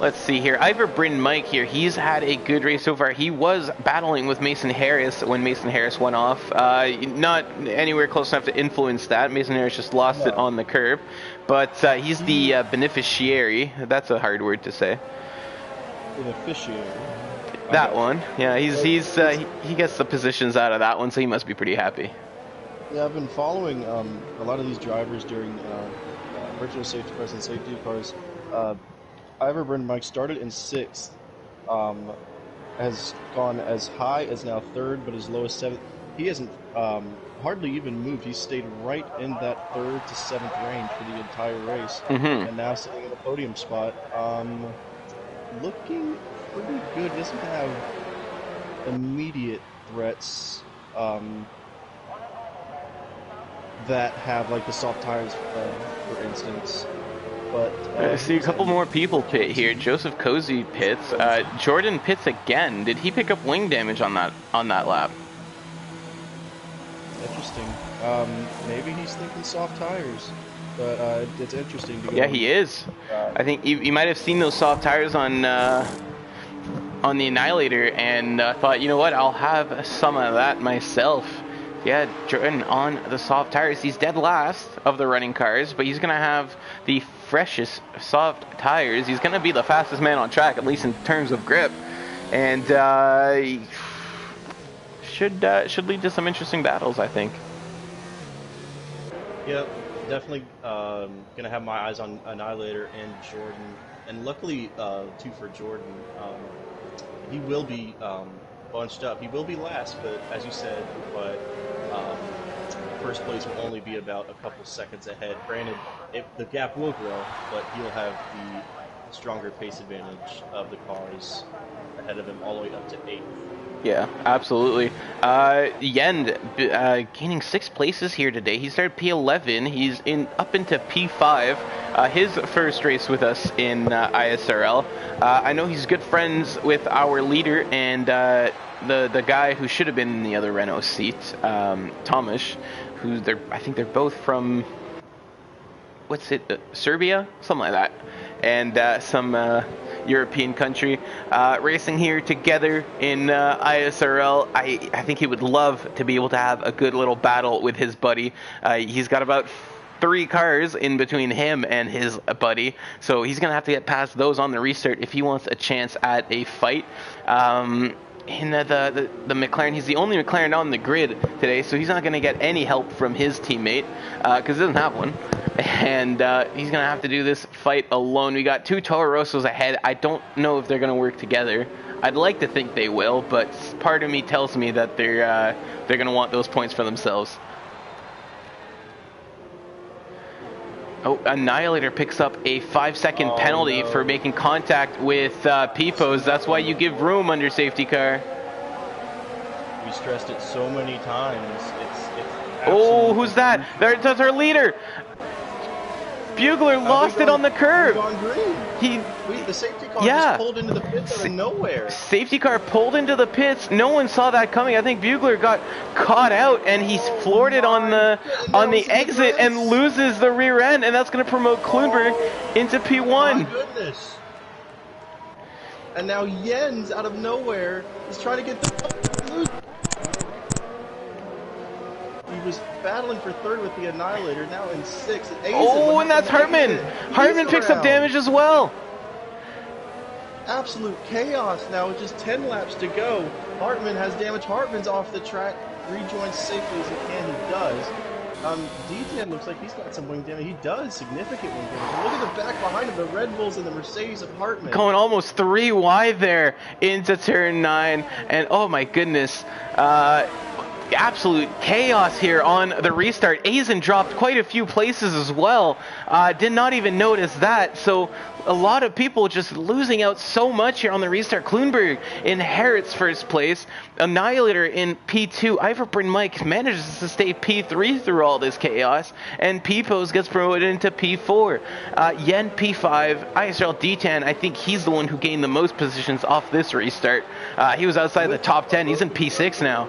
let's see here. Ivor Bryn Mike here. He's had a good race so far. He was battling with Mason Harris when Mason Harris went off. Not anywhere close enough to influence that. Mason Harris just lost it on the curb. But he's the beneficiary. That's a hard word to say. Beneficiary. That one. Yeah, he gets the positions out of that one, so he must be pretty happy. Yeah, I've been following a lot of these drivers during virtual safety cars and safety cars. Ivor Bryn Mike started in 6th, has gone as high as now 3rd, but as low as 7th. He hasn't hardly even moved. He's stayed right in that 3rd to 7th range for the entire race, and now sitting in a podium spot. Looking pretty good. Doesn't have immediate threats that have like the soft tires, for instance. But I see a couple more people pit here. Joseph Cozy pits. Jordan pits again. Did he pick up wing damage on that lap? Interesting. Maybe he's thinking soft tires. But it's interesting to go. Yeah, he is. I think you might have seen those soft tires on the Annihilator and thought, you know what, I'll have some of that myself. Yeah, Jordan on the soft tires. He's dead last of the running cars, but he's going to have the freshest soft tires. He's going to be the fastest man on track, at least in terms of grip. And should lead to some interesting battles, I think. Yep, definitely going to have my eyes on Annihilator and Jordan. And luckily, too, for Jordan, he will be bunched up. He will be last, but as you said, first place will only be about a couple seconds ahead. Granted, the gap will grow, but he'll have the stronger pace advantage of the cars ahead of him all the way up to 8th. Yeah, absolutely. Yen gaining 6 places here today. He started P11. He's up into P5. His first race with us in ISRL. I know he's good friends with our leader and the guy who should have been in the other Renault seat, Thomas. I think they're both from what's it, Serbia, something like that, and some European country, racing here together in ISRL. I think he would love to be able to have a good little battle with his buddy. He's got about 3 cars in between him and his buddy, so he's gonna have to get past those on the restart if he wants a chance at a fight. In the McLaren, he's the only McLaren on the grid today, so he's not going to get any help from his teammate because he doesn't have one, and he's going to have to do this fight alone. We got 2 Toro Rossos ahead. I don't know if they're going to work together. I'd like to think they will, but part of me tells me that they're going to want those points for themselves. Oh, Annihilator picks up a 5-second penalty for making contact with Pipos. That's why you give room under safety car. We stressed it so many times. It's oh, who's that? That's our leader. Bugler lost it on the curb. The safety car just pulled into the pits out of nowhere. Safety car pulled into the pits. No one saw that coming. I think Bugler got caught out and he's floored it on the exit and loses the rear end, and that's going to promote Kluenberg into P1. My goodness. And now Jens out of nowhere is trying to get the He was battling for 3rd with the Annihilator, now in 6th. Oh, and that's Hartman. Hartman picks up damage as well. Absolute chaos now with just 10 laps to go. Hartman has damage. Hartman's off the track, rejoins safely as he can. He does. D10 looks like he's got some wing damage. He does significant wing damage. And look at the back behind him, the Red Bulls and the Mercedes of Hartman. Going almost 3 wide there into turn 9, and oh my goodness. Absolute chaos here on the restart. Aizen dropped quite a few places as well. Did not even notice that. So a lot of people just losing out so much here on the restart. Kluenberg inherits 1st place. Annihilator in P2. Iverbryn Mike manages to stay P3 through all this chaos. And Pipos gets promoted into P4. Yen P5. ISRL D10. I think he's the one who gained the most positions off this restart. He was outside the top 10. He's in P6 now.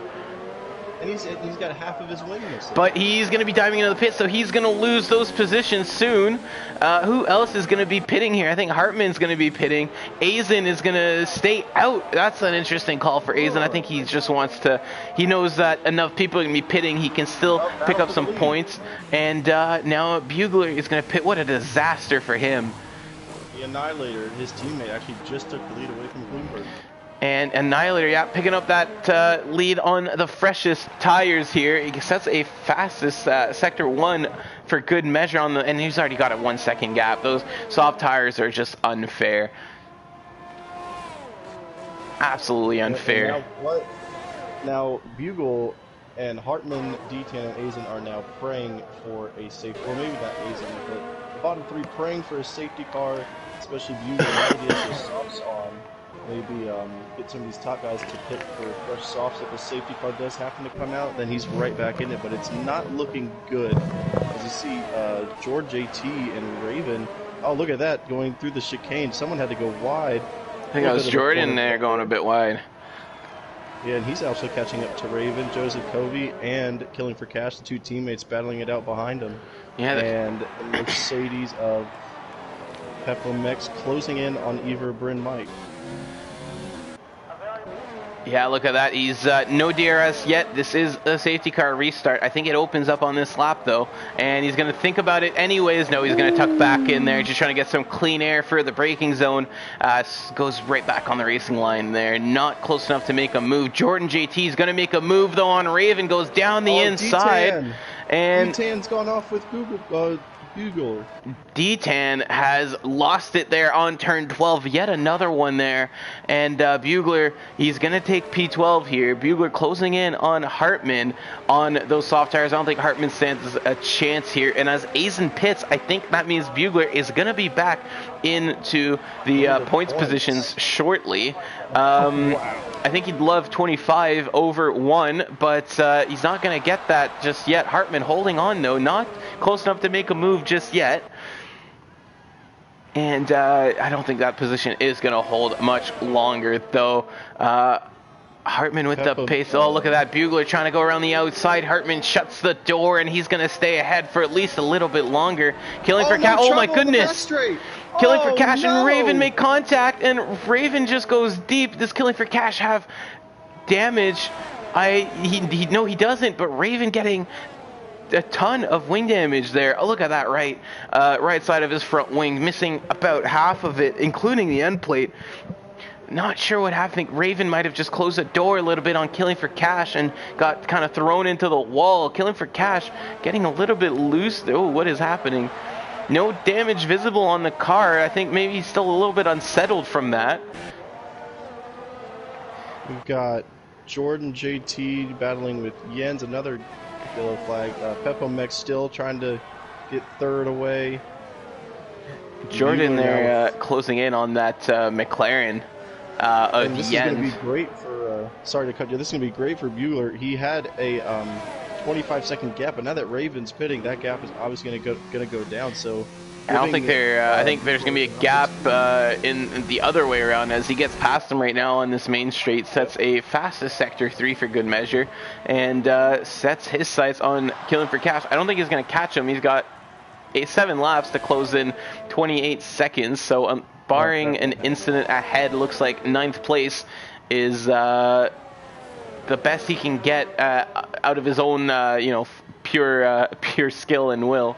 And he's got half of his wing missing. But he's going to be diving into the pit, so he's going to lose those positions soon. Who else is going to be pitting here? I think Hartman's going to be pitting. Aizen is going to stay out. That's an interesting call for Aizen. I think he just wants to... He knows that enough people are going to be pitting. He can still pick up some points. And now Bugler is going to pit. What a disaster for him. The Annihilator, his teammate, actually just took the lead away from Kluenberg. And Annihilator, yeah, picking up that lead on the freshest tires here. He sets a fastest Sector 1 for good measure on the, and he's already got a 1 second gap. Those soft tires are just unfair. Absolutely unfair. Now Bugle and Hartman, D10, and Aizen are now praying for a safety, or maybe not Aizen, but the bottom 3 praying for a safety car, especially Bugle. Now he has his softs on. Maybe get some of these top guys to pit for fresh softs. If a safety car does happen to come out, then he's right back in it. But it's not looking good. As you see, George JT and Raven. Oh, look at that, going through the chicane. Someone had to go wide. I think that was Jordan there going a bit wide. Yeah, and he's also catching up to Raven, Joseph Covey, and Killing for Cash, the 2 teammates battling it out behind him. Yeah, and the Mercedes of Peplomex closing in on Iverbryn Mike. Yeah, look at that. He's no DRS yet. This is a safety car restart. I think it opens up on this lap, though. And he's going to think about it anyways. No, he's going to tuck back in there, just trying to get some clean air for the braking zone. Goes right back on the racing line there. Not close enough to make a move. Jordan JT is going to make a move, though, on Raven. Goes down the inside. D10. And D10's gone off with Bugler. D10 has lost it there on turn 12. Yet another one there. And Bugler, he's going to take P12 here. Bugler closing in on Hartman on those soft tires. I don't think Hartman stands a chance here. And as Aizen pits, I think that means Bugler is going to be back into the points positions shortly. I think he'd love 25 over 1, but he's not going to get that just yet. Hartman holding on, though, not close enough to make a move just yet. And I don't think that position is going to hold much longer, though. Hartman with the pace. Oh, look at that. Bugler trying to go around the outside. Hartman shuts the door, and he's going to stay ahead for at least a little bit longer. Killing for Cash. Oh, my goodness. Killing for Cash and Raven make contact, and Raven just goes deep. Does Killing for Cash have damage? No, he doesn't, but Raven getting a ton of wing damage there. Oh, look at that right side of his front wing, missing about half of it, including the end plate. Not sure what happened. Raven might have just closed the door a little bit on Killing for Cash and got kind of thrown into the wall. Killing for Cash getting a little bit loose. Oh, what is happening? No damage visible on the car. I think maybe he's still a little bit unsettled from that. We've got Jordan JT battling with Jens, another yellow flag. Peppo Mech still trying to get third away. Jordan there closing in on that McLaren of Jens. This is going to be great for, sorry to cut you, this is going to be great for Bueller. He had a 25-second gap, but now that Raven's pitting, that gap is obviously going to go down. So I don't think I think there's going to be a gap in the other way around as he gets past him right now on this main straight, sets a fastest sector 3 for good measure, and sets his sights on Killing for Cash. I don't think he's going to catch him. He's got 7 laps to close in 28 seconds, so barring an incident ahead, looks like 9th place is the best he can get out of his own pure skill and will.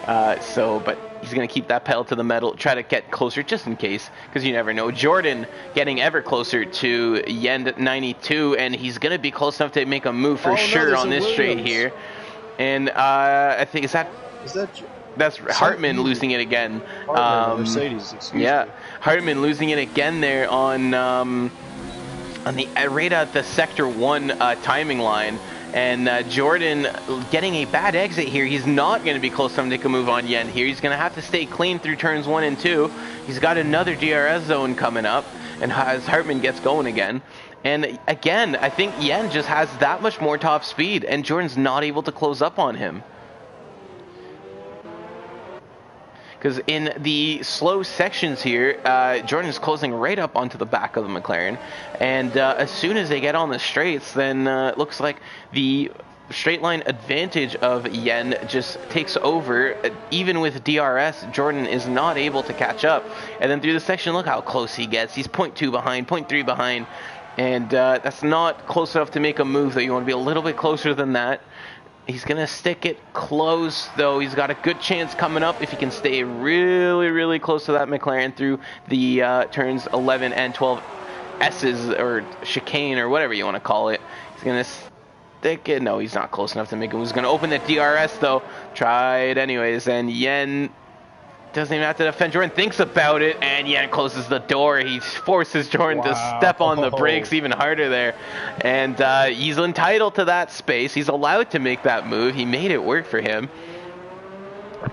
But he's going to keep that pedal to the metal, try to get closer just in case, because you never know. Jordan getting ever closer to Yend 92, and he's going to be close enough to make a move for sure on this straight here. And I think that's Hartman losing it again. Mercedes, excuse me. Hartman losing it again there on the right at the sector 1 timing line. And Jordan getting a bad exit here. He's not going to be close enough to make a move on Yen here. He's going to have to stay clean through turns 1 and 2. He's got another DRS zone coming up, and as Hartman gets going again. And again, I think Yen just has that much more top speed, and Jordan's not able to close up on him. Because in the slow sections here, Jordan's closing right up onto the back of the McLaren. And as soon as they get on the straights, then it looks like the straight line advantage of Yen just takes over. Even with DRS, Jordan is not able to catch up. And then through the section, look how close he gets. He's 0.2 behind, 0.3 behind. And that's not close enough to make a move, though. You want to be a little bit closer than that. He's going to stick it close, though. He's got a good chance coming up if he can stay really, really close to that McLaren through the turns 11 and 12 S's, or chicane, or whatever you want to call it. He's going to stick it. No, he's not close enough to make it. He's going to open the DRS, though. Try it anyways, and Yen doesn't even have to defend. Jordan thinks about it, and Yen closes the door. He forces Jordan to step on the brakes even harder there. And he's entitled to that space. He's allowed to make that move. He made it work for him.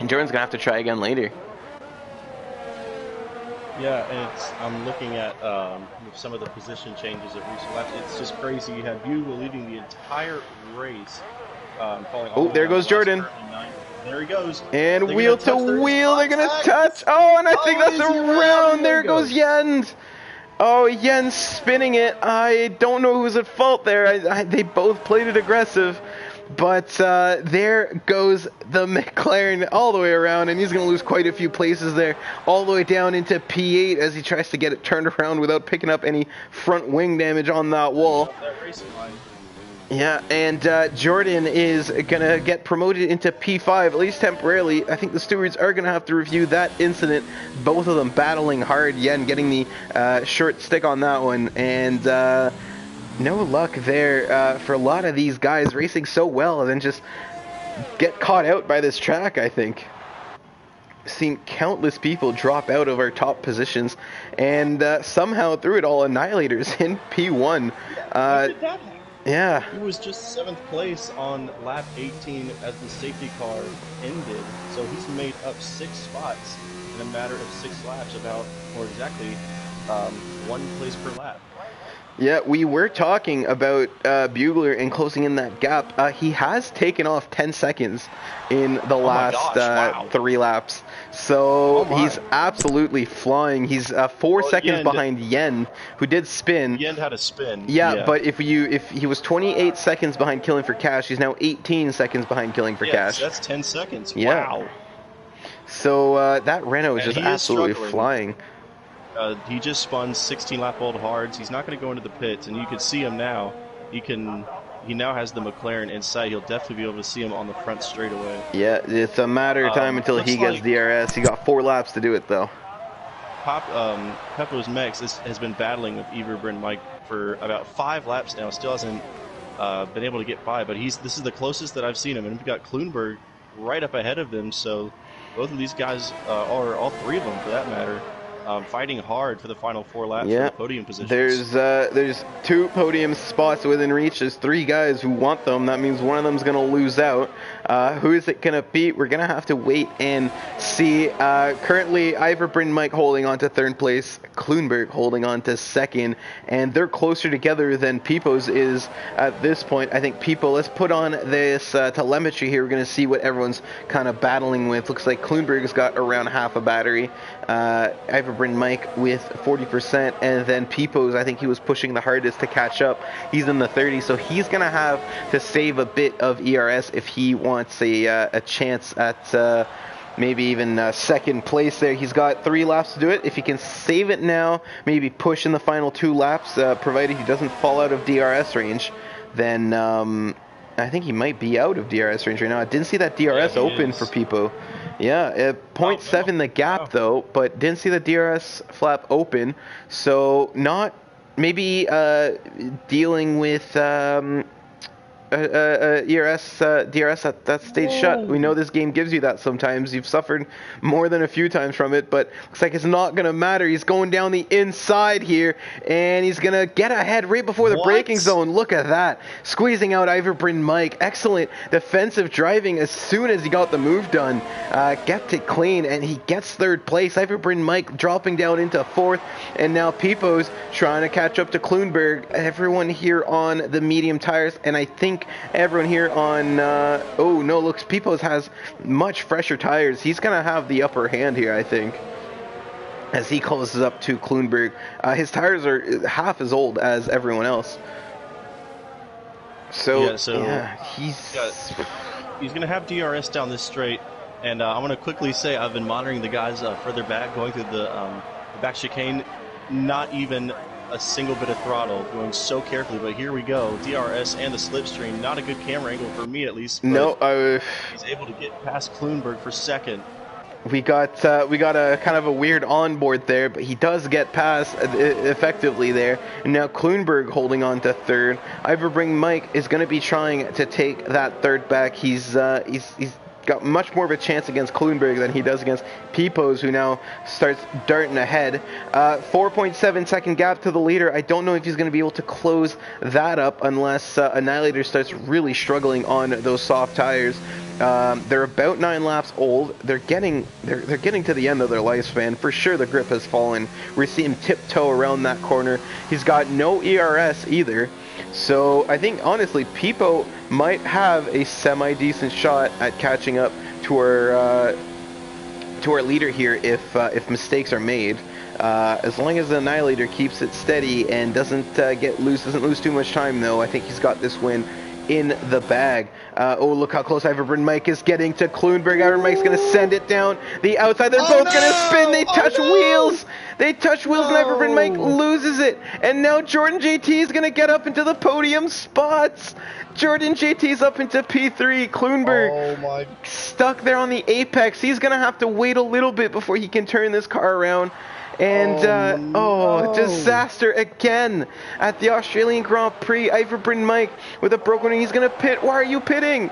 And Jordan's going to have to try again later. Yeah, and I'm looking at some of the position changes at recent laps. It's just crazy. You had Buell leading the entire race. There goes Jordan. There he goes. And wheel to wheel, they're going to touch. Oh, and I think that's around. There goes Jens. Oh, Jens spinning it. I don't know who's at fault there. They both played it aggressive. But there goes the McLaren all the way around, and he's going to lose quite a few places there, all the way down into P8 as he tries to get it turned around without picking up any front wing damage on that wall. Yeah, and Jordan is going to get promoted into P5, at least temporarily. I think the stewards are going to have to review that incident. Both of them battling hard. Yen getting the short stick on that one. And no luck there for a lot of these guys racing so well and then just get caught out by this track, I think. Seen countless people drop out of our top positions. And somehow through it all, Annihilators in P1. Yeah. He was just 7th place on lap 18 as the safety car ended. So he's made up 6 spots in a matter of 6 laps, about, or exactly, 1 place per lap. Yeah, we were talking about Bugler and closing in that gap. He has taken off 10 seconds in the last wow. 3 laps. So he's absolutely flying. He's 4 seconds behind Yen, who did spin. Yen had a spin. Yeah, but if he was 28 seconds behind Killing for Cash, he's now 18 seconds behind Killing for Cash. So that's 10 seconds. Yeah. Wow. So that Renault is just absolutely flying. He just spun 16 lap old hards. He's not going to go into the pits, and you can see him now. He now has the McLaren in sight. He'll definitely be able to see him on the front straightaway. Yeah, it's a matter of time until he gets DRS. He got 4 laps to do it though. Peppo's Mex has been battling with Everbrand Mike for about 5 laps now. Still hasn't been able to get by, but this is the closest that I've seen him. And we've got Kloonberg right up ahead of them. So both of these guys, or all 3 of them for that matter, fighting hard for the final 4 laps for the podium positions. There's 2 podium spots within reach. There's 3 guys who want them. That means one of them's going to lose out. Who is it going to beat? We're going to have to wait and see. Currently, Everbrand Mike holding on to 3rd place, Kloonberg holding on to 2nd, and they're closer together than Pipo's is at this point. I think Pipo, let's put on this telemetry here. We're going to see what everyone's kind of battling with. Looks like Kloonberg's got around half a battery. Everbrand Mike with 40%, and then Pipo's, I think he was pushing the hardest to catch up. He's in the 30s, so he's going to have to save a bit of ERS if he wants a chance at maybe even 2nd place there. He's got 3 laps to do it. If he can save it now, maybe push in the final 2 laps, provided he doesn't fall out of DRS range, then I think he might be out of DRS range right now. I didn't see that DRS open for Pipo. Yeah, 0.7 the gap though, but didn't see the DRS flap open. So not maybe dealing with DRS at that stage shut. We know this game gives you that sometimes. You've suffered more than a few times from it, but looks like it's not going to matter. He's going down the inside here, and he's going to get ahead right before the braking zone. Look at that. Squeezing out Everbrand Mike. Excellent defensive driving as soon as he got the move done. Kept it clean, and he gets 3rd place. Everbrand Mike dropping down into 4th, and now Pipo's trying to catch up to Kloonberg. Everyone here on the medium tires, and I think everyone here on oh no, looks Pipo's has much fresher tires. He's gonna have the upper hand here, I think, as he closes up to Kloonberg. His tires are half as old as everyone else, so he's gonna have DRS down this straight. And I want to quickly say I've been monitoring the guys further back, going through the back chicane. Not even a single bit of throttle, going so carefully, but here we go. DRS and the slipstream, not a good camera angle for me at least. No, he's able to get past Kloonberg for 2nd. We got a kind of a weird onboard there, but he does get past effectively there. And now Kloonberg holding on to 3rd. Everbrand Mike is going to be trying to take that 3rd back. He's got much more of a chance against Kloonberg than he does against Pipo's, who now starts darting ahead. 4.7 second gap to the leader. I don't know if he's going to be able to close that up unless Annihilator starts really struggling on those soft tires. They're about 9 laps old. They're getting to the end of their lifespan. For sure the grip has fallen. We're seeing him tiptoe around that corner. He's got no ERS either. So I think honestly Pipo might have a semi-decent shot at catching up to our leader here if mistakes are made. As long as the Annihilator keeps it steady and doesn't lose too much time though, I think he's got this win in the bag. Oh, look how close Everbrand Mike is getting to Kloonberg. Everbrand Mike's going to send it down the outside. They're both going to spin. They touch wheels. They touch wheels, and Everbrand Mike loses it. And now Jordan JT is going to get up into the podium spots. Jordan JT's up into P3. Kloonberg stuck there on the apex. He's going to have to wait a little bit before he can turn this car around. And, disaster again at the Australian Grand Prix. Everbrand Mike with a broken wing. He's going to pit. Why are you pitting?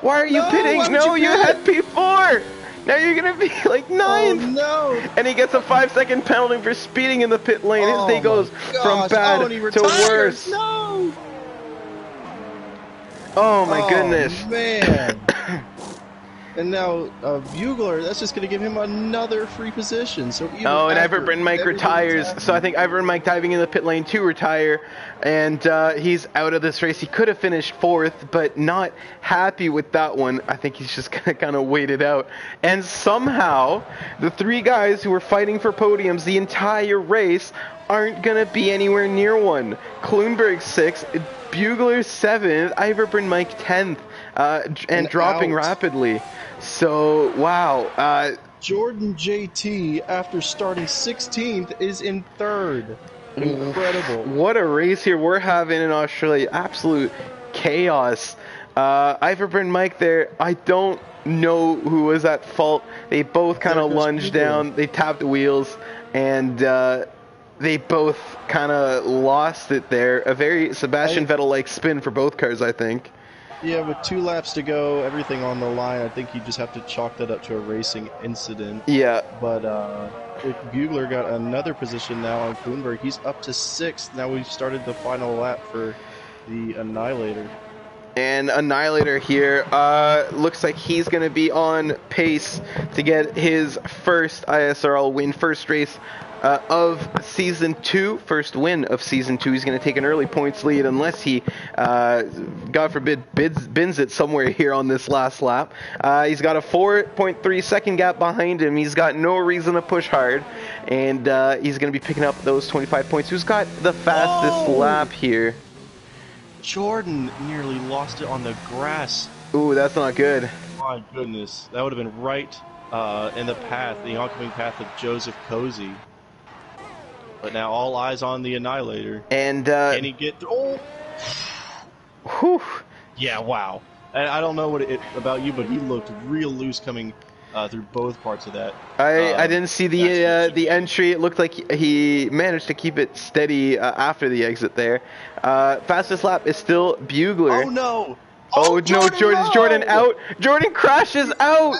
Why are you pitting? No, you had P4. Now you're going to be like 9th. Oh, no. And he gets a 5-second penalty for speeding in the pit lane. His day goes from bad to worse. No. Oh, my goodness. Man. And now Bugler, that's just going to give him another free position. So even Oh, and after Iver Mike everything retires. that's So I happened- think Iver Mike diving in the pit lane to retire, and he's out of this race. He could have finished 4th, but not happy with that one. I think he's just gonna kind of wait it out. And somehow, the 3 guys who were fighting for podiums the entire race aren't gonna be anywhere near one. Kloonberg 6th, Bugler 7th, Iver Mike 10th, and dropping out. rapidly. So wow. Jordan JT, after starting 16th, is in 3rd. Incredible. What a race here we're having in Australia. Absolute chaos. Iver Mike there, I don't know who was at fault. They both kind of lunged down. They tapped the wheels, and they both kind of lost it there. A very Sebastian Vettel-like spin for both cars, I think. Yeah, with 2 laps to go, everything on the line, I think you just have to chalk that up to a racing incident. Yeah. But Bugler got another position now on Kloonberg. He's up to 6th. Now we've started the final lap for the Annihilator. And Annihilator here looks like he's going to be on pace to get his first ISRL win, first race of Season 2, first win of Season 2. He's going to take an early points lead unless he, God forbid, bins it somewhere here on this last lap. He's got a 4.3 second gap behind him. He's got no reason to push hard, and he's going to be picking up those 25 points. Who's got the fastest lap here? Jordan nearly lost it on the grass. Ooh, that's not good. My goodness. That would have been right in the path, the oncoming path of Joseph Cozy. But now all eyes on the Annihilator. And can he get... Oh! Whew. Yeah, wow. And I don't know what about you, but he looked real loose coming through both parts of that. I didn't see the entry. It looked like he managed to keep it steady after the exit there. Fastest lap is still Bugler. Oh no! Oh no, Jordan out. Jordan crashes out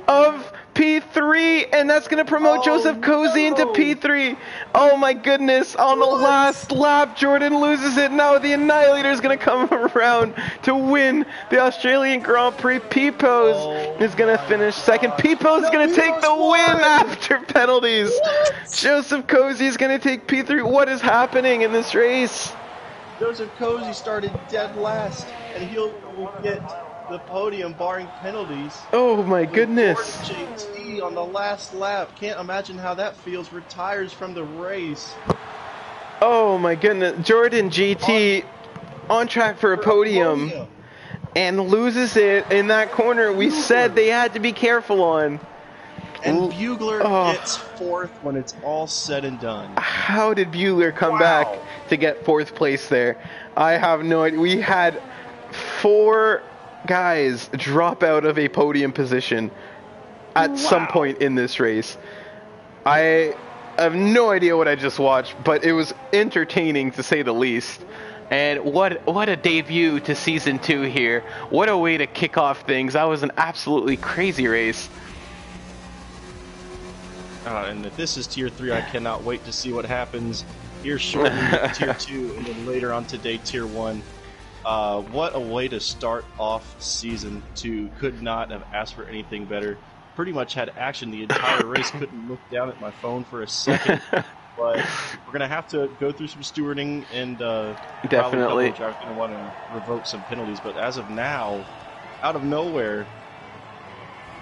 of P3, and that's going to promote Joseph Cozy into P3. Oh my goodness, on the last lap, Jordan loses it. Now the Annihilator is going to come around to win the Australian Grand Prix. Peepos is going to finish second. Peepos is going to take the win after penalties. Joseph Cozy is going to take P3. What is happening in this race? Joseph Cozy started dead last, and he'll get the podium barring penalties. Oh my goodness. JT on the last lap. Can't imagine how that feels. Retires from the race. Oh my goodness. Jordan GT on track for a podium and loses it in that corner we said they had to be careful on. And Bugler gets 4th when it's all said and done. How did Bugler come back to get 4th place there? I have no idea. We had 4 guys drop out of a podium position at some point in this race. I have no idea what I just watched, but it was entertaining to say the least. And what a debut to Season 2 here. What a way to kick off things. That was an absolutely crazy race. And if this is Tier 3, I cannot wait to see what happens here shortly with Tier 2, and then later on today, Tier 1. What a way to start off Season 2. Could not have asked for anything better. Pretty much had action the entire race. Couldn't look down at my phone for a second. But we're going to have to go through some stewarding, and definitely I'm going to want to revoke some penalties. But as of now, out of nowhere,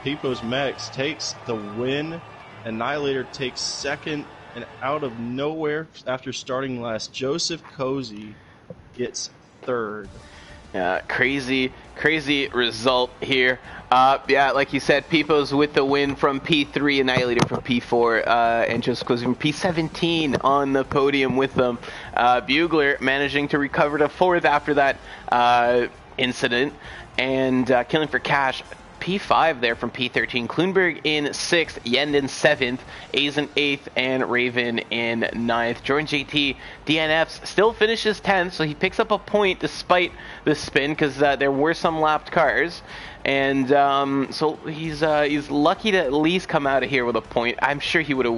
People's Mex takes the win. Annihilator takes 2nd, and out of nowhere, after starting last, Joseph Cozy gets 3rd. Yeah, crazy result here. Yeah, like you said, Peoples with the win from P3, Annihilator from P4, and Joseph Cozy from P17 on the podium with them. Bugler managing to recover to 4th after that incident, and killing for cash. P5 there from P13. Kloonberg in 6th, Yend in 7th, Azen 8th, and Raven in 9th. Jordan JT, DNFs, still finishes 10th, so he picks up a point despite the spin because there were some lapped cars. And so he's lucky to at least come out of here with a point. I'm sure he would have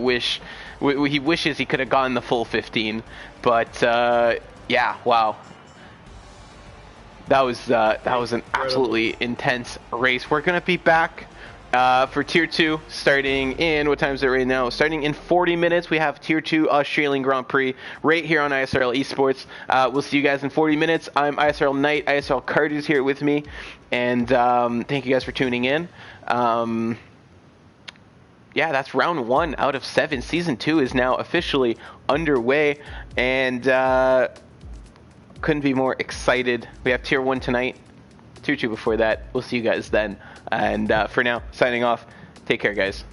he wishes he could have gotten the full 15. But yeah, wow. That was an absolutely intense race. We're going to be back For Tier 2, starting in, what time is it right now? Starting in 40 minutes, we have Tier 2 Australian Grand Prix right here on ISRL Esports. We'll see you guys in 40 minutes. I'm ISRL Knight. ISRL Card is here with me. And thank you guys for tuning in. Yeah, that's round 1 out of 7. Season 2 is now officially underway. And couldn't be more excited. We have Tier 1 tonight. Tier 2 before that. We'll see you guys then. And for now, signing off. Take care, guys.